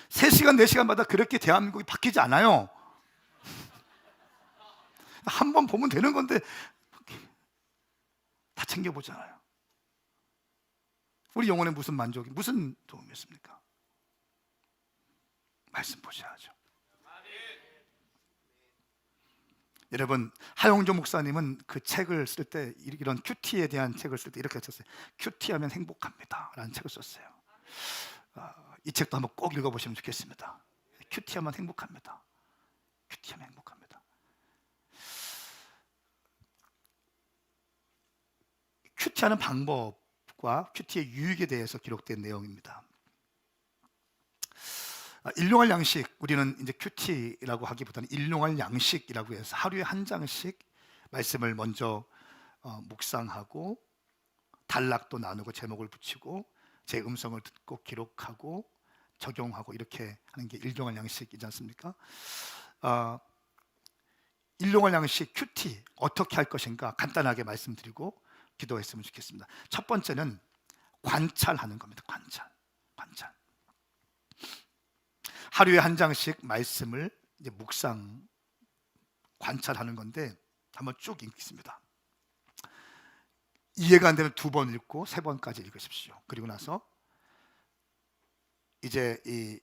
3시간 4시간마다 그렇게 대한민국이 바뀌지 않아요. 한 번 보면 되는 건데 다 챙겨보잖아요. 우리 영혼에 무슨 만족이, 무슨 도움이 있습니까? 말씀 보셔야죠. 여러분, 하용조 목사님은 그 책을 쓸 때, 이런 큐티에 대한 책을 쓸 때 이렇게 썼어요. 큐티하면 행복합니다 라는 책을 썼어요. 이 책도 한번 꼭 읽어보시면 좋겠습니다. 큐티하면 행복합니다. 큐티하면 행복합니다. 큐티하는 방법과 큐티의 유익에 대해서 기록된 내용입니다. 일용할 양식, 우리는 이제 큐티라고 하기보다는 일용할 양식이라고 해서 하루에 한 장씩 말씀을 먼저 묵상하고 단락도 나누고 제목을 붙이고 제 음성을 듣고 기록하고 적용하고 이렇게 하는 게 일용할 양식이지 않습니까? 일용할 양식 큐티 어떻게 할 것인가 간단하게 말씀드리고 기도했으면 좋겠습니다. 첫 번째는 관찰하는 겁니다. 관찰. 하루에 한 장씩 말씀을 이제 묵상, 관찰하는 건데 한번 쭉 읽겠습니다. 이해가 안 되면 2번 읽고 3번까지 읽으십시오. 그리고 나서 이제 이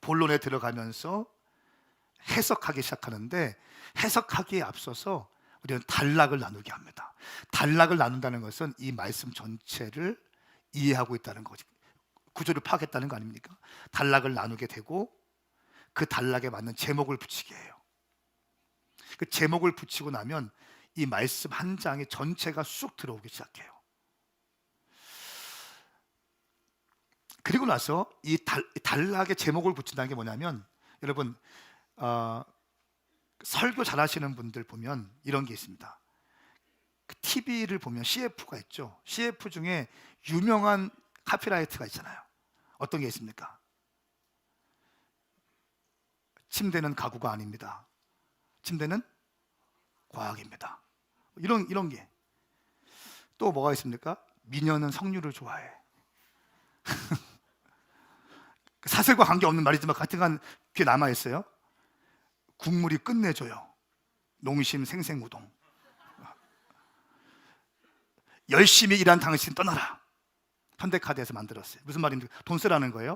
본론에 들어가면서 해석하기 시작하는데 해석하기에 앞서서 우리는 단락을 나누게 합니다. 단락을 나눈다는 것은 이 말씀 전체를 이해하고 있다는 거지. 구조를 파악했다는 거 아닙니까? 단락을 나누게 되고 그 단락에 맞는 제목을 붙이게 해요. 그 제목을 붙이고 나면 이 말씀 한 장이 전체가 쑥 들어오기 시작해요. 그리고 나서 이 단락에 제목을 붙인다는 게 뭐냐면 여러분 설교 잘하시는 분들 보면 이런 게 있습니다. 그 TV를 보면 CF가 있죠. CF 중에 유명한 카피라이트가 있잖아요. 어떤 게 있습니까? 침대는 가구가 아닙니다. 침대는 과학입니다. 이런 게. 또 뭐가 있습니까? 미녀는 석류를 좋아해. 사슬과 관계없는 말이지만 같은 귀에 남아있어요. 국물이 끝내줘요. 농심 생생우동. 열심히 일한 당신 떠나라. 현대카드에서 만들었어요. 무슨 말입니까? 돈 쓰라는 거예요.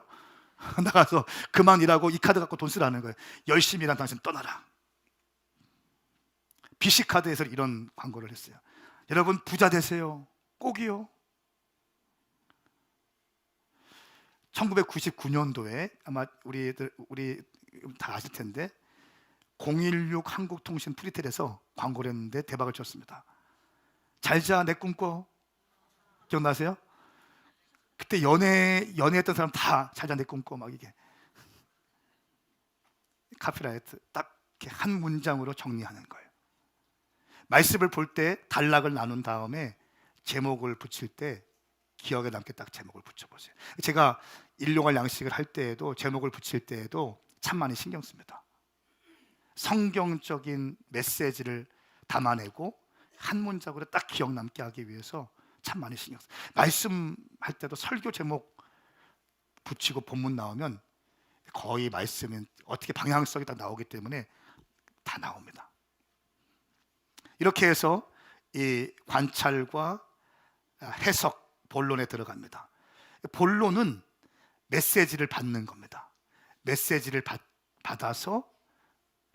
나가서 그만 일하고 이 카드 갖고 돈 쓰라는 거예요. 열심히 일한 당신 떠나라. BC카드에서 이런 광고를 했어요. 여러분 부자 되세요. 꼭이요. 1999년도에 아마 우리 다 아실 텐데 016 한국통신 프리텔에서 광고를 했는데 대박을 쳤습니다. 잘자 내 꿈꿔. 기억나세요? 그때 연애했던 사람 다 잘자 내 꿈꿔 막 이게 카피라이트 딱 이렇게 한 문장으로 정리하는 거예요. 말씀을 볼 때 단락을 나눈 다음에 제목을 붙일 때 기억에 남게 딱 제목을 붙여보세요. 제가 일용할 양식을 할 때에도 제목을 붙일 때에도 참 많이 신경 씁니다. 성경적인 메시지를 담아내고 한 문장으로 딱 기억 남게 하기 위해서 참 많이 신경 써요. 말씀할 때도 설교 제목 붙이고 본문 나오면 거의 말씀은 어떻게 방향성이 딱 나오기 때문에 다 나옵니다. 이렇게 해서 이 관찰과 해석, 본론에 들어갑니다. 본론은 메시지를 받는 겁니다. 메시지를 받아서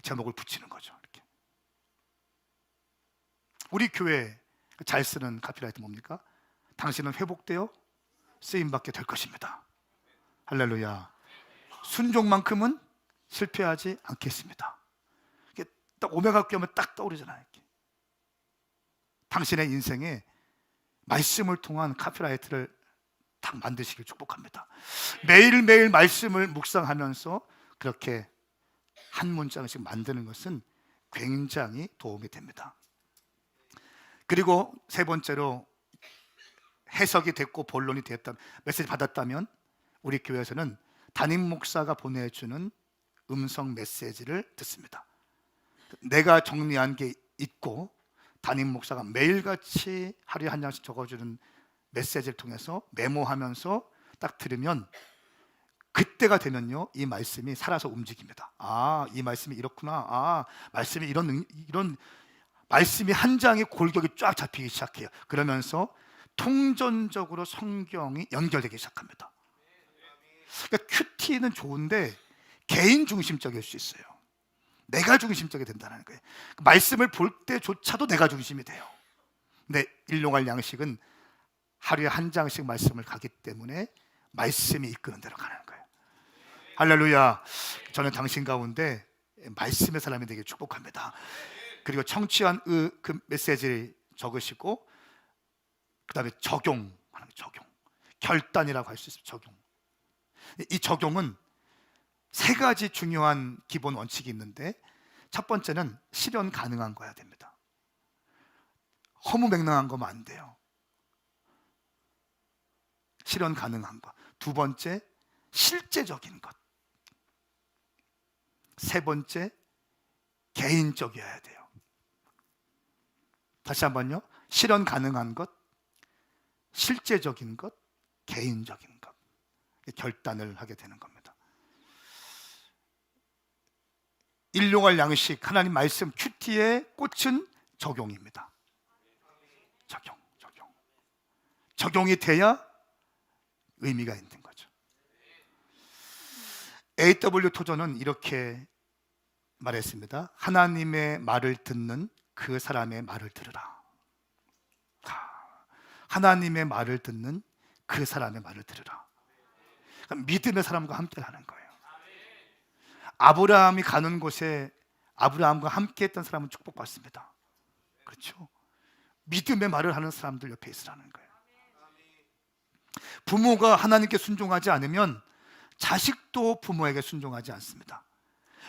제목을 붙이는 거죠. 이렇게. 우리 교회 잘 쓰는 카피라이트 뭡니까? 당신은 회복되어 쓰임받게 될 것입니다. 할렐루야. 순종만큼은 실패하지 않겠습니다. 이게 딱 오메가 끼우면 딱 떠오르잖아요. 이렇게. 당신의 인생에 말씀을 통한 카피라이트를 딱 만드시길 축복합니다. 매일매일 말씀을 묵상하면서 그렇게 한 문장씩 만드는 것은 굉장히 도움이 됩니다. 그리고 세 번째로 해석이 됐고 본론이 됐다, 메시지 받았다면 우리 교회에서는 담임 목사가 보내주는 음성 메시지를 듣습니다. 내가 정리한 게 있고 담임 목사가 매일같이 하루에 한 장씩 적어주는 메시지를 통해서 메모하면서 딱 들으면, 그때가 되면요 이 말씀이 살아서 움직입니다. 아, 이 말씀이 이렇구나. 아, 말씀이 이런 말씀이 한 장의 골격이 쫙 잡히기 시작해요. 그러면서 통전적으로 성경이 연결되기 시작합니다. 그러니까 큐티는 좋은데 개인 중심적일 수 있어요. 내가 중심적이 된다는 거예요. 말씀을 볼 때조차도 내가 중심이 돼요. 근데 일용할 양식은 하루에 한 장씩 말씀을 가기 때문에 말씀이 이끄는 대로 가는 거예요. 할렐루야. 저는 당신 가운데 말씀의 사람이 되게 축복합니다. 그리고 청취한 그 메시지를 적으시고 그 다음에 적용, 결단이라고 할 수 있어요. 적용. 이 적용은 세 가지 중요한 기본 원칙이 있는데, 첫 번째는 실현 가능한 거야 됩니다. 허무맹랑한 거면 안 돼요. 실현 가능한 것. 두 번째, 실제적인 것. 세 번째, 개인적이어야 돼요. 다시 한번요. 실현 가능한 것, 실제적인 것, 개인적인 것. 결단을 하게 되는 겁니다. 일용할 양식, 하나님 말씀 큐티의 꽃은 적용입니다. 적용이 돼야 의미가 있는 거죠. A.W. 토저는 이렇게 말했습니다. 하나님의 말을 듣는 그 사람의 말을 들으라. 하나님의 말을 듣는 그 사람의 말을 들으라. 그러니까 믿음의 사람과 함께 하는 거예요. 아브라함이 가는 곳에 아브라함과 함께 했던 사람은 축복받습니다. 그렇죠? 믿음의 말을 하는 사람들 옆에 있으라는 거예요. 부모가 하나님께 순종하지 않으면 자식도 부모에게 순종하지 않습니다.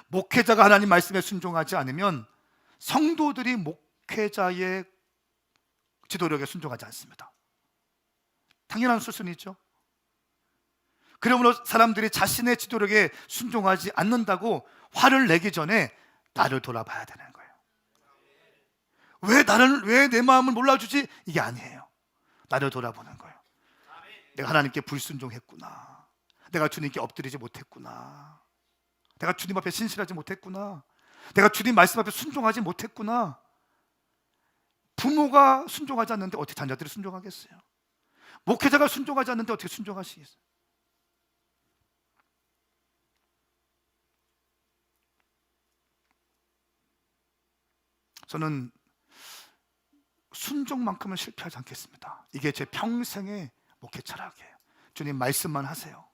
목회자가 하나님 말씀에 순종하지 않으면 성도들이 목회자의 지도력에 순종하지 않습니다. 당연한 수순이죠. 그러므로 사람들이 자신의 지도력에 순종하지 않는다고 화를 내기 전에 나를 돌아봐야 되는 거예요. 왜 내 마음을 몰라주지? 이게 아니에요. 나를 돌아보는 거예요. 내가 하나님께 불순종했구나. 내가 주님께 엎드리지 못했구나. 내가 주님 앞에 신실하지 못했구나. 내가 주님 말씀 앞에 순종하지 못했구나. 부모가 순종하지 않는데 어떻게 자녀들이 순종하겠어요? 목회자가 순종하지 않는데 어떻게 순종하시겠어요? 저는 순종만큼은 실패하지 않겠습니다. 이게 제 평생의 목회 철학이에요. 주님 말씀만 하세요.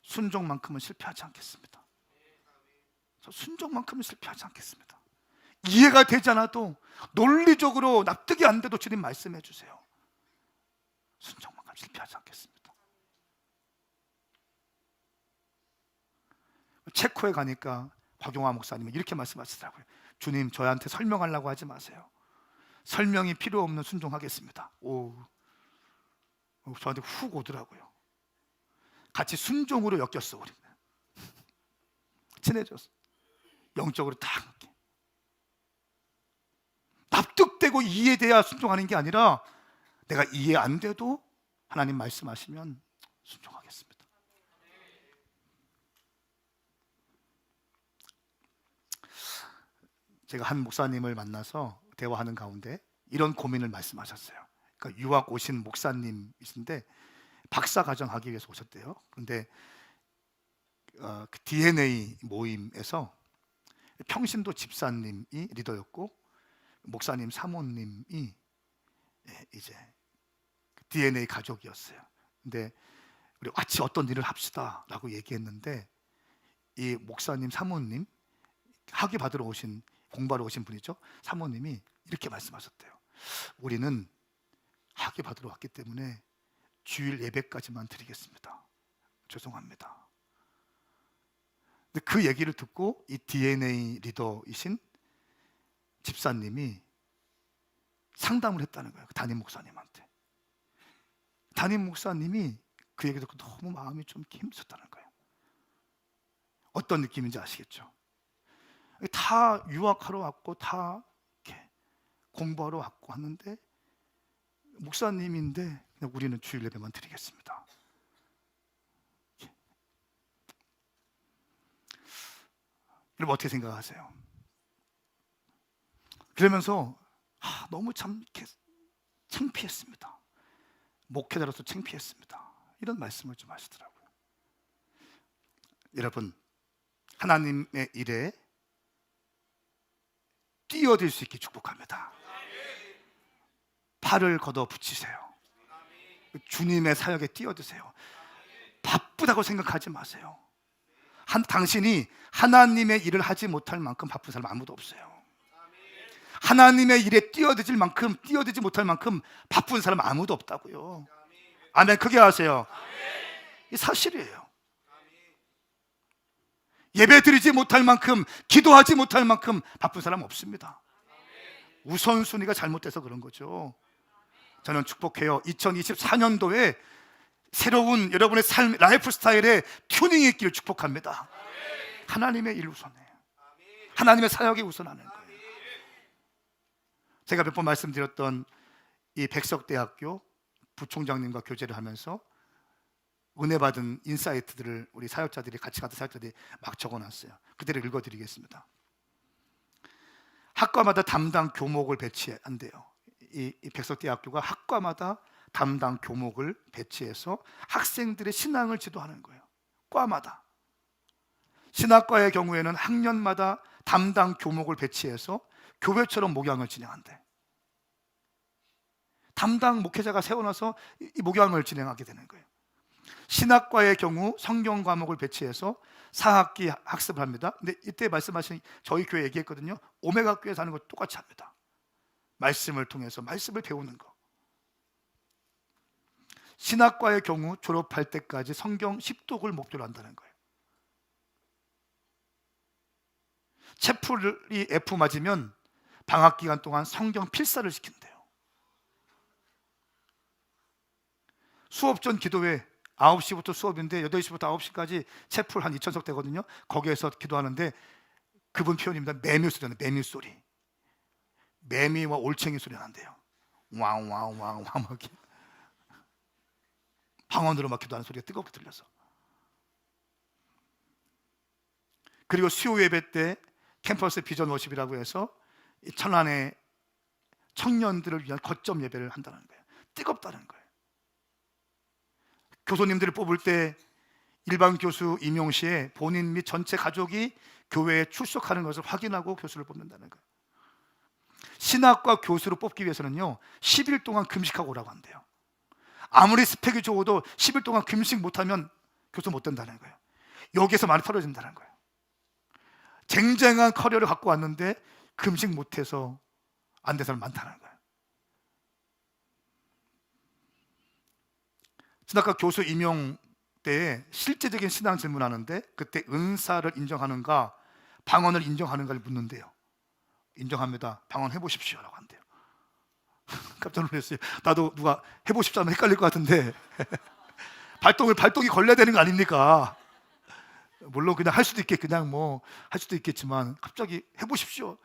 순종만큼은 실패하지 않겠습니다. 저 순종만큼은 실패하지 않겠습니다. 이해가 되지 않아도, 논리적으로 납득이 안 돼도 주님 말씀해 주세요. 순종만큼 실패하지 않겠습니다. 체코에 가니까 박용화 목사님이 이렇게 말씀하시더라고요. 주님, 저한테 설명하려고 하지 마세요. 설명이 필요 없는 순종하겠습니다. 저한테 훅 오더라고요. 같이 순종으로 엮였어. 우리는 친해졌어. 영적으로 딱 납득되고 이해돼야 순종하는 게 아니라, 내가 이해 안 돼도 하나님 말씀하시면 순종하겠습니다. 제가 한 목사님을 만나서 대화하는 가운데 이런 고민을 말씀하셨어요. 그러니까 유학 오신 목사님이신데 박사 과정 하기 위해서 오셨대요. 그런데 그 DNA 모임에서 평신도 집사님이 리더였고 목사님 사모님이 이제 DNA 가족이었어요. 근데 우리 같이 어떤 일을 합시다라고 얘기했는데, 이 목사님 사모님, 학위 받으러 오신, 공부하러 오신 분이죠. 사모님이 이렇게 말씀하셨대요. 우리는 학위 받으러 왔기 때문에 주일 예배까지만 드리겠습니다. 죄송합니다. 근데 그 얘기를 듣고 이 DNA 리더이신 집사님이 상담을 했다는 거예요. 그 담임 목사님한테. 담임 목사님이 그 얘기 듣고 너무 마음이 좀 힘들었다는 거예요. 어떤 느낌인지 아시겠죠? 다 유학하러 왔고 다 이렇게 공부하러 왔고 하는데 목사님인데 그냥 우리는 주일 예배만 드리겠습니다. 여러분 어떻게 생각하세요? 그러면서 너무 참 이렇게 창피했습니다. 목회자로서 창피했습니다. 이런 말씀을 좀 하시더라고요. 여러분, 하나님의 일에 뛰어들 수 있게 축복합니다. 팔을 걷어 붙이세요. 주님의 사역에 뛰어드세요. 바쁘다고 생각하지 마세요. 당신이 하나님의 일을 하지 못할 만큼 바쁜 사람 아무도 없어요. 하나님의 일에 뛰어들지 못할 만큼 바쁜 사람 아무도 없다고요. 아멘. 크게 하세요. 이 사실이에요. 예배 드리지 못할 만큼, 기도하지 못할 만큼 바쁜 사람 없습니다. 우선순위가 잘못돼서 그런 거죠. 저는 축복해요. 2024년도에 새로운 여러분의 삶, 라이프 스타일에 튜닝이 있기를 축복합니다. 하나님의 일 우선해요. 하나님의 사역이 우선하는 거예요. 제가 몇 번 말씀드렸던 이 백석대학교 부총장님과 교제를 하면서 은혜 받은 인사이트들을 우리 사역자들이 같이 갔던 사역자들이 막 적어놨어요. 그대로 읽어드리겠습니다. 학과마다 담당 교목을 배치한대요. 이 백석대학교가 학과마다 담당 교목을 배치해서 학생들의 신앙을 지도하는 거예요. 과마다. 신학과의 경우에는 학년마다 담당 교목을 배치해서 교회처럼 목양을 진행한대. 담당 목회자가 세워놔서 이 목양을 진행하게 되는 거예요. 신학과의 경우 성경 과목을 배치해서 4학기 학습을 합니다. 근데 이때 말씀하신 저희 교회 얘기했거든요. 오메가 교회에서 하는 거 똑같이 합니다. 말씀을 통해서 말씀을 배우는 거. 신학과의 경우 졸업할 때까지 성경 10독을 목표로 한다는 거예요. 채플이 F 맞으면 방학 기간 동안 성경 필사를 시킨대요. 수업 전 기도회 9시부터 수업인데 8시부터 9시까지 채플 한 2,000석 되거든요. 거기에서 기도하는데 그분 표현입니다. 매미 소리는 매미 소리. 매미와 올챙이 소리 난대요. 왕왕왕왕 막 방언으로 막 기도하는 소리가 뜨겁게 들려서. 그리고 수요 예배 때 캠퍼스 비전 워십이라고 해서 천안의 청년들을 위한 거점 예배를 한다는 거예요. 뜨겁다는 거예요. 교수님들을 뽑을 때 일반 교수 임용 시에 본인 및 전체 가족이 교회에 출석하는 것을 확인하고 교수를 뽑는다는 거예요. 신학과 교수로 뽑기 위해서는요 10일 동안 금식하고 오라고 한대요. 아무리 스펙이 좋아도 10일 동안 금식 못하면 교수 못 된다는 거예요. 여기에서 많이 털어진다는 거예요. 쟁쟁한 커리어를 갖고 왔는데 금식 못해서 안 된 사람 많다는 거예요. 신학과 교수 임용 때에 실제적인 신앙 질문하는데 그때 은사를 인정하는가 방언을 인정하는가를 묻는데요. 인정합니다. 방언 해보십시오 라고 한대요. 깜짝 놀랐어요. 나도 누가 해보십시오 하면 헷갈릴 것 같은데 발동이 걸려야 되는 거 아닙니까? 물론 그냥 할 수도 있겠 그냥 뭐 할 수도 있겠지만 갑자기 해보십시오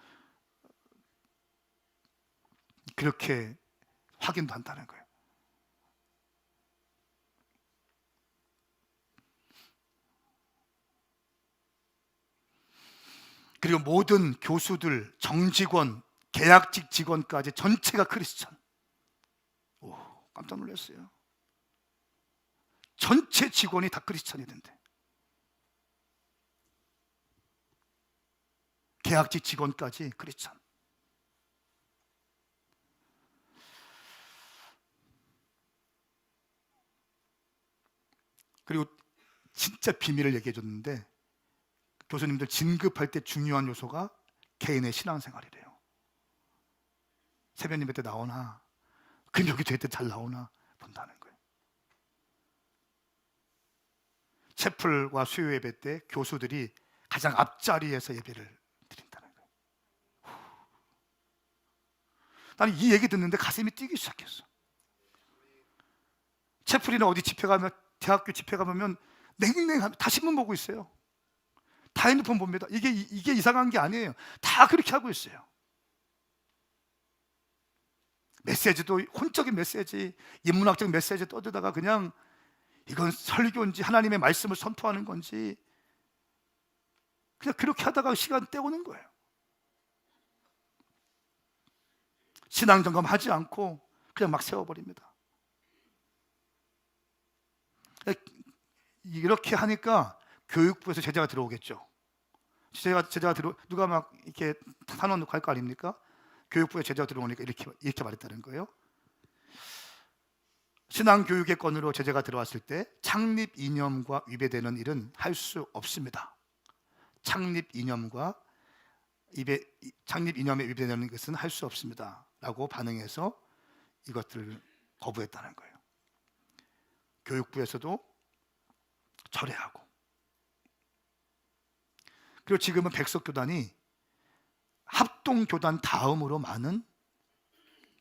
그렇게 확인도 한다는 거예요. 그리고 모든 교수들, 정직원, 계약직 직원까지 전체가 크리스찬. 오, 깜짝 놀랐어요. 전체 직원이 다 크리스찬이 된대. 계약직 직원까지 크리스찬. 그리고 진짜 비밀을 얘기해 줬는데 교수님들 진급할 때 중요한 요소가 개인의 신앙생활이래요. 새벽 예배 때 나오나 금요일 될 때 잘 나오나 본다는 거예요. 채플과 수요 예배 때 교수들이 가장 앞자리에서 예배를 드린다는 거예요. 나는 이 얘기 듣는데 가슴이 뛰기 시작했어. 채플이나 어디 집회 가면, 대학교 집회 가면 냉랭하면 다 신문 보고 있어요. 다 핸드폰 봅니다. 이게 이상한 게 아니에요. 다 그렇게 하고 있어요. 메시지도 혼적인 메시지, 인문학적 메시지 떠들다가 그냥 이건 설교인지 하나님의 말씀을 선포하는 건지 그냥 그렇게 하다가 시간 때우는 거예요. 신앙 점검하지 않고 그냥 막 세워버립니다. 이렇게 하니까 교육부에서 제재가 들어오겠죠. 제재가 누가 막 이렇게 탄원 놓고 할 거 아닙니까? 교육부에 제재가 들어오니까 이렇게 말했다는 거예요. 신앙교육의 건으로 제재가 들어왔을 때 창립 이념과 위배되는 일은 할 수 없습니다. 창립 이념에 위배되는 것은 할 수 없습니다 라고 반응해서 이것들을 거부했다는 거예요. 교육부에서도 철회하고, 그리고 지금은 백석교단이 합동교단 다음으로 많은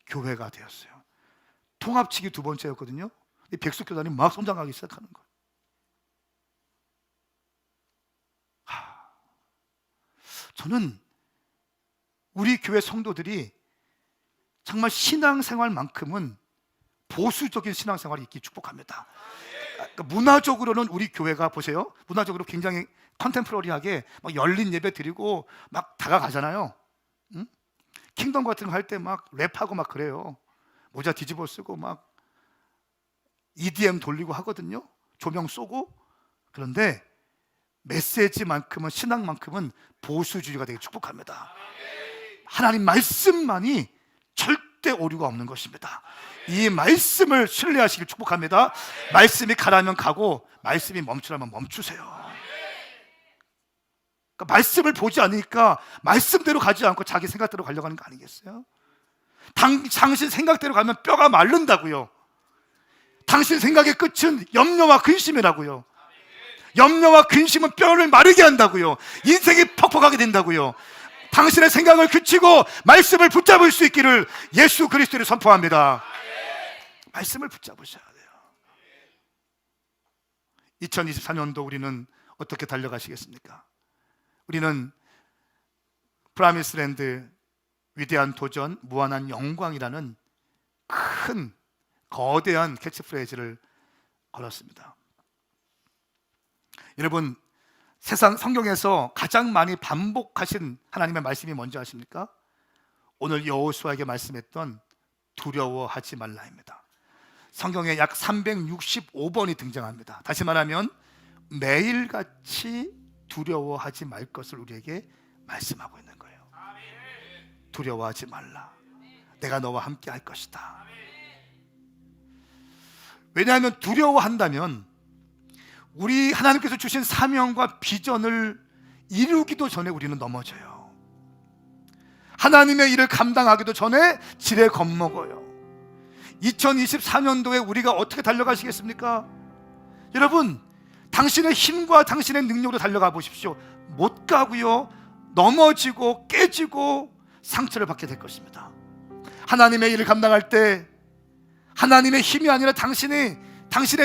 교회가 되었어요. 통합치기 두 번째였거든요. 백석교단이 막 성장하기 시작하는 거예요. 저는 우리 교회 성도들이 정말 신앙생활만큼은 보수적인 신앙생활이 있기 축복합니다. 그러니까 문화적으로는 우리 교회가 보세요. 문화적으로 굉장히 컨템포러리하게 막 열린 예배 드리고 막 다가가잖아요. 응? 킹덤 같은 거 할 때 막 랩하고 막 그래요. 모자 뒤집어 쓰고 막 EDM 돌리고 하거든요. 조명 쏘고. 그런데 메시지만큼은, 신앙만큼은 보수주의가 되게 축복합니다. 하나님 말씀만이 절대 오류가 없는 것입니다. 이 말씀을 신뢰하시길 축복합니다. 말씀이 가라면 가고 말씀이 멈추라면 멈추세요. 그러니까 말씀을 보지 않으니까 말씀대로 가지 않고 자기 생각대로 가려고 하는 거 아니겠어요? 당신 생각대로 가면 뼈가 마른다고요. 당신 생각의 끝은 염려와 근심이라고요. 염려와 근심은 뼈를 마르게 한다고요. 인생이 퍽퍽하게 된다고요. 당신의 생각을 그치고 말씀을 붙잡을 수 있기를 예수 그리스도를 선포합니다. 말씀을 붙잡으셔야 돼요. 2024년도 우리는 어떻게 달려가시겠습니까? 우리는 프라미스랜드, 위대한 도전, 무한한 영광이라는 큰 거대한 캐치프레이즈를 걸었습니다. 여러분, 세상 성경에서 가장 많이 반복하신 하나님의 말씀이 뭔지 아십니까? 오늘 여호수아에게 말씀했던 두려워하지 말라입니다. 성경에 약 365번이 등장합니다. 다시 말하면 매일같이 두려워하지 말 것을 우리에게 말씀하고 있는 거예요. 두려워하지 말라. 내가 너와 함께 할 것이다. 왜냐하면 두려워한다면 우리 하나님께서 주신 사명과 비전을 이루기도 전에 우리는 넘어져요. 하나님의 일을 감당하기도 전에 지레 겁먹어요. 2024년도에 우리가 어떻게 달려가시겠습니까? 여러분, 당신의 힘과 당신의 능력으로 달려가 보십시오. 못 가고요, 넘어지고 깨지고 상처를 받게 될 것입니다. 하나님의 일을 감당할 때 하나님의 힘이 아니라 당신의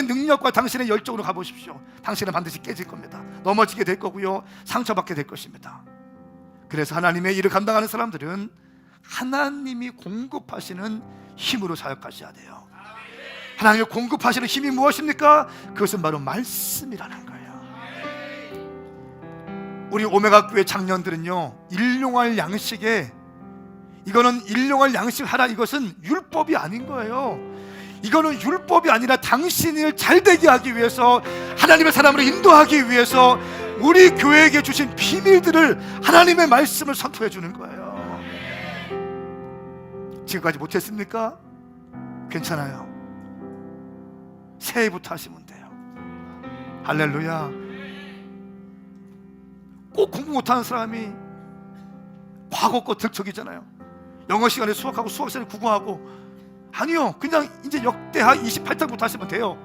능력과 당신의 열정으로 가보십시오. 당신은 반드시 깨질 겁니다. 넘어지게 될 거고요, 상처받게 될 것입니다. 그래서 하나님의 일을 감당하는 사람들은 하나님이 공급하시는 힘으로 사역하셔야 돼요. 하나님이 공급하시는 힘이 무엇입니까? 그것은 바로 말씀이라는 거예요. 우리 오메가 교회 장년들은요, 일용할 양식에, 이거는 일용할 양식 하라, 이것은 율법이 아닌 거예요. 이거는 율법이 아니라 당신을 잘되게 하기 위해서, 하나님의 사람으로 인도하기 위해서 우리 교회에게 주신 비밀들을, 하나님의 말씀을 선포해 주는 거예요. 지금까지 못했습니까? 괜찮아요. 새해부터 하시면 돼요. 할렐루야. 꼭 공부 못하는 사람이 과거 거 득척이잖아요. 영어 시간에 수학하고 수학 시간에 국어하고. 아니요, 그냥 이제 역대하 28장부터 하시면 돼요.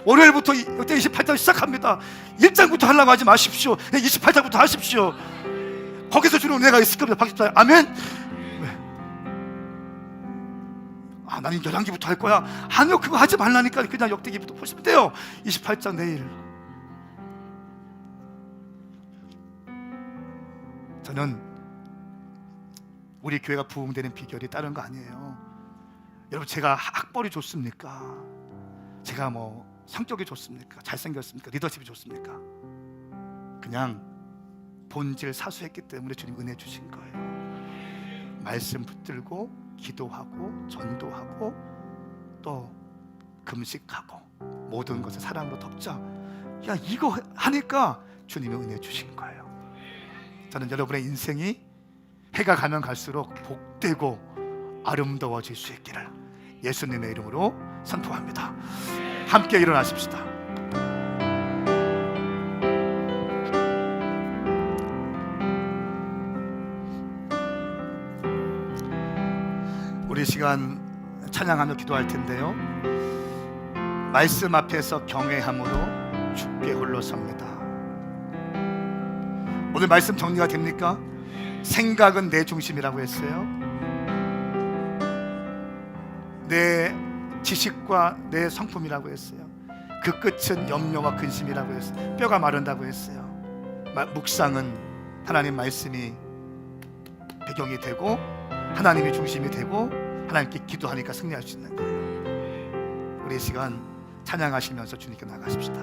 월요일부터 역대 28장 시작합니다. 1장부터 하려고 하지 마십시오. 28장부터 하십시오. 거기서 주는 은혜가 있을 겁니다. 박집사님, 아멘. 아, 나는 열왕기부터 할 거야. 아니요, 그거 하지 말라니까. 그냥 역대기부터 보시면 돼요. 28장 내일. 저는 우리 교회가 부흥되는 비결이 다른 거 아니에요. 여러분, 제가 학벌이 좋습니까? 제가 뭐 성격이 좋습니까? 잘생겼습니까? 리더십이 좋습니까? 그냥 본질 사수했기 때문에 주님 은혜 주신 거예요. 말씀 붙들고 기도하고 전도하고 또 금식하고 모든 것을 사랑으로 덮자. 야, 이거 하니까 주님이 은혜 주신 거예요. 저는 여러분의 인생이 해가 가면 갈수록 복되고 아름다워질 수 있기를 예수님의 이름으로 선포합니다. 함께 일어나십시다. 우리 시간 찬양하며 기도할 텐데요, 말씀 앞에서 경외함으로 주께 홀로 섭니다. 오늘 말씀 정리가 됩니까? 생각은 내 중심이라고 했어요. 내 지식과 내 성품이라고 했어요. 그 끝은 염려와 근심이라고 했어요. 뼈가 마른다고 했어요. 묵상은 하나님 말씀이 배경이 되고 하나님이 중심이 되고 하나님께 기도하니까 승리할 수 있는 거예요. 우리 시간 찬양하시면서 주님께 나가십시다.